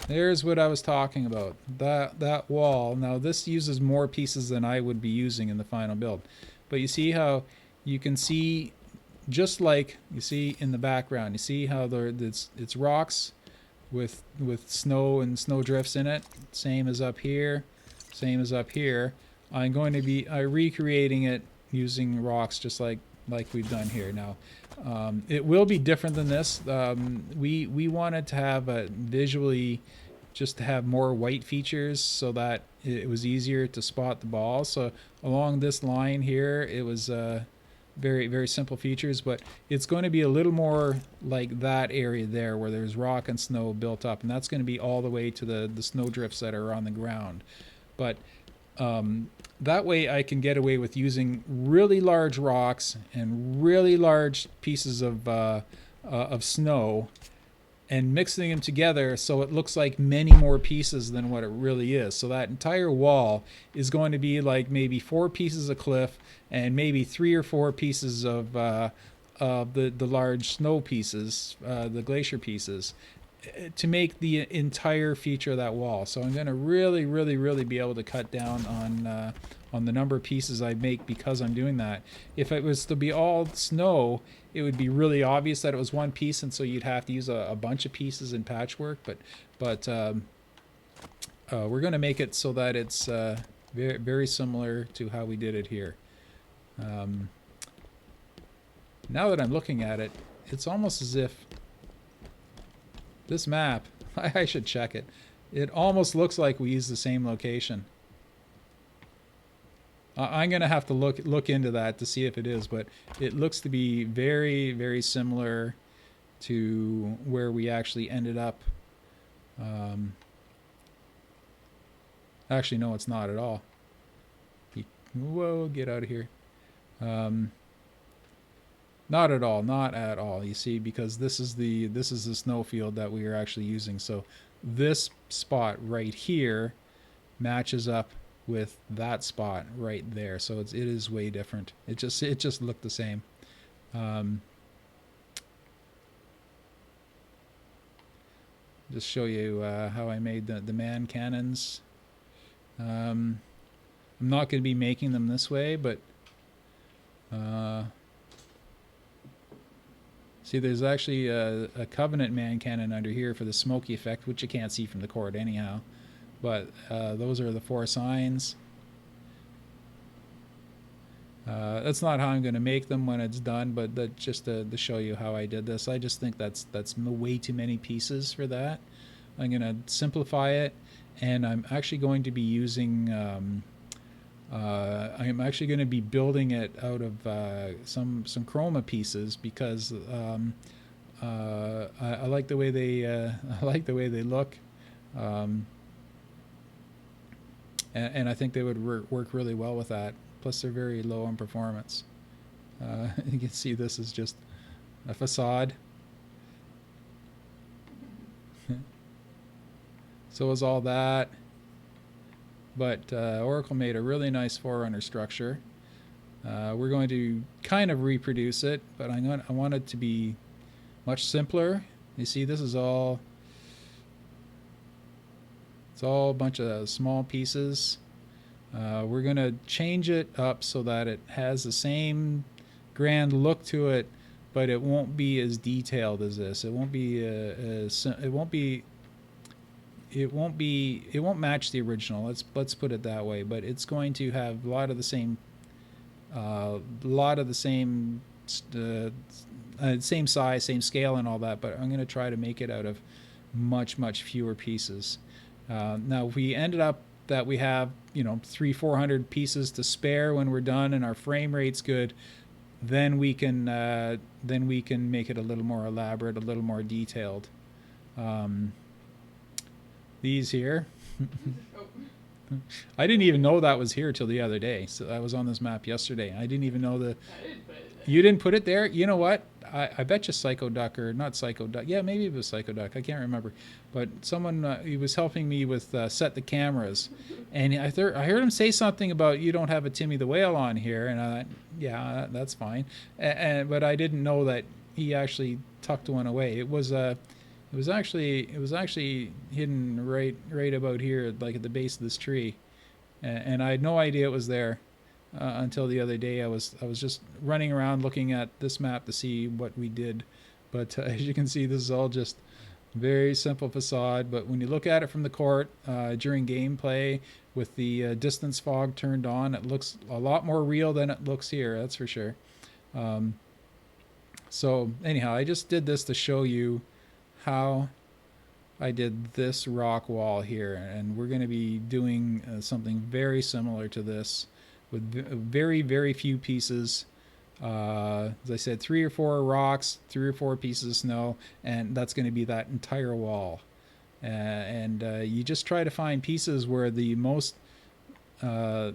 There's what I was talking about. That wall. Now this uses more pieces than I would be using in the final build. But you see how you can see, just like you see in the background, you see how it's rocks with snow and snow drifts in it. Same as up here. Same as up here. I'm going to be recreating it using rocks just like we've done here. Now it will be different than this. We wanted to have visually just to have more white features so that it was easier to spot the ball. So along this line here, it was very, very simple features, but it's going to be a little more like that area there where there's rock and snow built up, and that's going to be all the way to the snow drifts that are on the ground. But that way I can get away with using really large rocks and really large pieces of snow and mixing them together so it looks like many more pieces than what it really is. So that entire wall is going to be like maybe 4 pieces of cliff and maybe 3 or 4 pieces of the large snow pieces, the glacier pieces, to make the entire feature of that wall. So I'm going to really, really, really be able to cut down on the number of pieces I make because I'm doing that. If it was to be all snow, it would be really obvious that it was one piece, and so you'd have to use a bunch of pieces in patchwork. But we're going to make it so that it's very, very similar to how we did it here. Now that I'm looking at it, it's almost as if this map, I should check it. It almost looks like we use the same location. I'm going to have to look into that to see if it is, but it looks to be very, very similar to where we actually ended up. Actually, no, it's not at all. Whoa, get out of here. Not at all, not at all. You see, because this is the snow field that we are actually using. So this spot right here matches up with that spot right there. So it is way different. It just looked the same. Just show you how I made the man cannons. I'm not going to be making them this way, but see, there's actually a Covenant man cannon under here for the smoky effect, which you can't see from the cord anyhow. But those are the 4 signs. That's not how I'm going to make them when it's done, but that just to show you how I did this. I just think that's way too many pieces for that. I'm going to simplify it, and I'm actually going to be using I'm actually going to be building it out of some chroma pieces, because I like the way they I like the way they look, and I think they would work really well with that. Plus, they're very low on performance. You can see this is just a facade. So is all that. But Oracle made a really nice Forerunner structure. We're going to kind of reproduce it, but I want it to be much simpler. You see, this is all, it's all a bunch of small pieces. We're going to change it up so that it has the same grand look to it, but it won't be as detailed as this. It won't be it won't match the original. Let's put it that way. But it's going to have a lot of the same same size, same scale, and all that. But I'm going to try to make it out of much fewer pieces. Now, if we ended up that we have 300-400 pieces to spare when we're done, and our frame rate's good, then we can make it a little more elaborate, a little more detailed. These here, I didn't even know that was here till the other day. So I was on this map yesterday. I didn't even know I didn't put it there. You didn't put it there? You know what? I bet you Psycho Duck, or not Psycho Duck. Yeah, maybe it was Psycho Duck. I can't remember. But someone, he was helping me with set the cameras. And I heard him say something about, you don't have a Timmy the Whale on here. And I thought, yeah, that's fine. But I didn't know that he actually tucked one away. It was actually hidden right about here, like at the base of this tree. And I had no idea it was there. Until the other day. I was just running around looking at this map to see what we did, but as you can see, this is all just very simple facade. But when you look at it from the court during gameplay with the distance fog turned on, it looks a lot more real than it looks here, that's for sure. So anyhow, I just did this to show you how I did this rock wall here, and we're going to be doing something very similar to this, with very few pieces. As I said, 3 or 4 rocks, 3 or 4 pieces of snow, and that's going to be that entire wall. And you just try to find pieces where the most the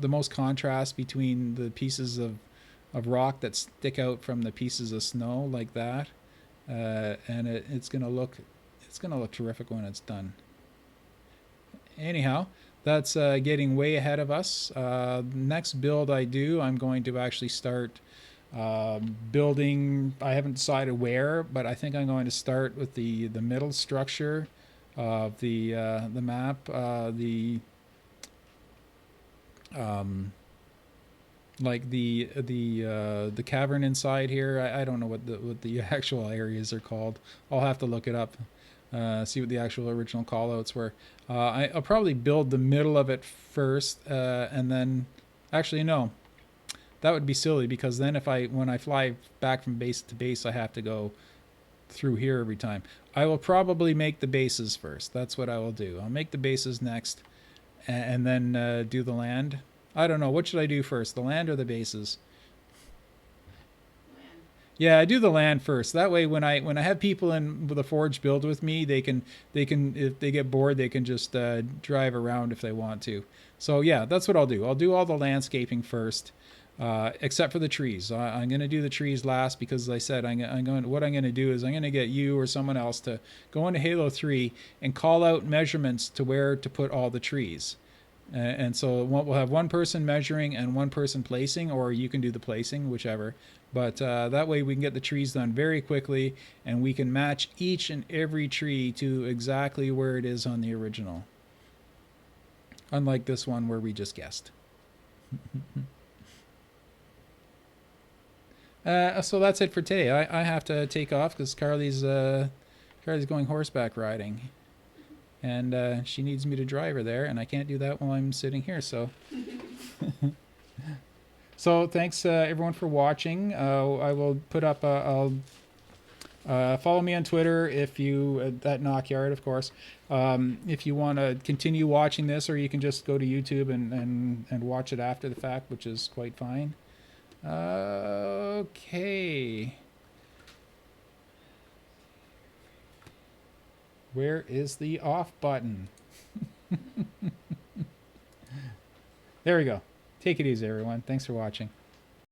most contrast between the pieces of rock that stick out from the pieces of snow, like that, and it's going to look terrific when it's done. Anyhow, that's getting way ahead of us. Next build I do, I'm going to actually start building. I haven't decided where, but I think I'm going to start with the middle structure of the map. Like the cavern inside here. I don't know what the actual areas are called. I'll have to look it up. See what the actual original callouts were. I'll probably build the middle of it first, and then, actually no, that would be silly, because then when I fly back from base to base, I have to go through here every time. I will probably make the bases first. That's what I will do. I'll make the bases next, and then do the land. I don't know. What should I do first, the land or the bases? Land. Yeah, I do the land first. That way, when I have people in the forge build with me, they can if they get bored, they can just drive around if they want to. So yeah, that's what I'll do. I'll do all the landscaping first, except for the trees. I'm going to do the trees last because, as I said, I'm going. What I'm going to do is I'm going to get you or someone else to go into Halo 3 and call out measurements to where to put all the trees. And so we'll have one person measuring and one person placing, or you can do the placing, whichever. But that way we can get the trees done very quickly, and we can match each and every tree to exactly where it is on the original. Unlike this one where we just guessed. So that's it for today. I have to take off because Carly's going horseback riding, and she needs me to drive her there, and I can't do that while I'm sitting here. So, so thanks everyone for watching. I will put up. I'll follow me on Twitter if you at NOKYARD, of course. If you want to continue watching this, or you can just go to YouTube and watch it after the fact, which is quite fine. Okay. Where is the off button? There we go. Take it easy, everyone. Thanks for watching.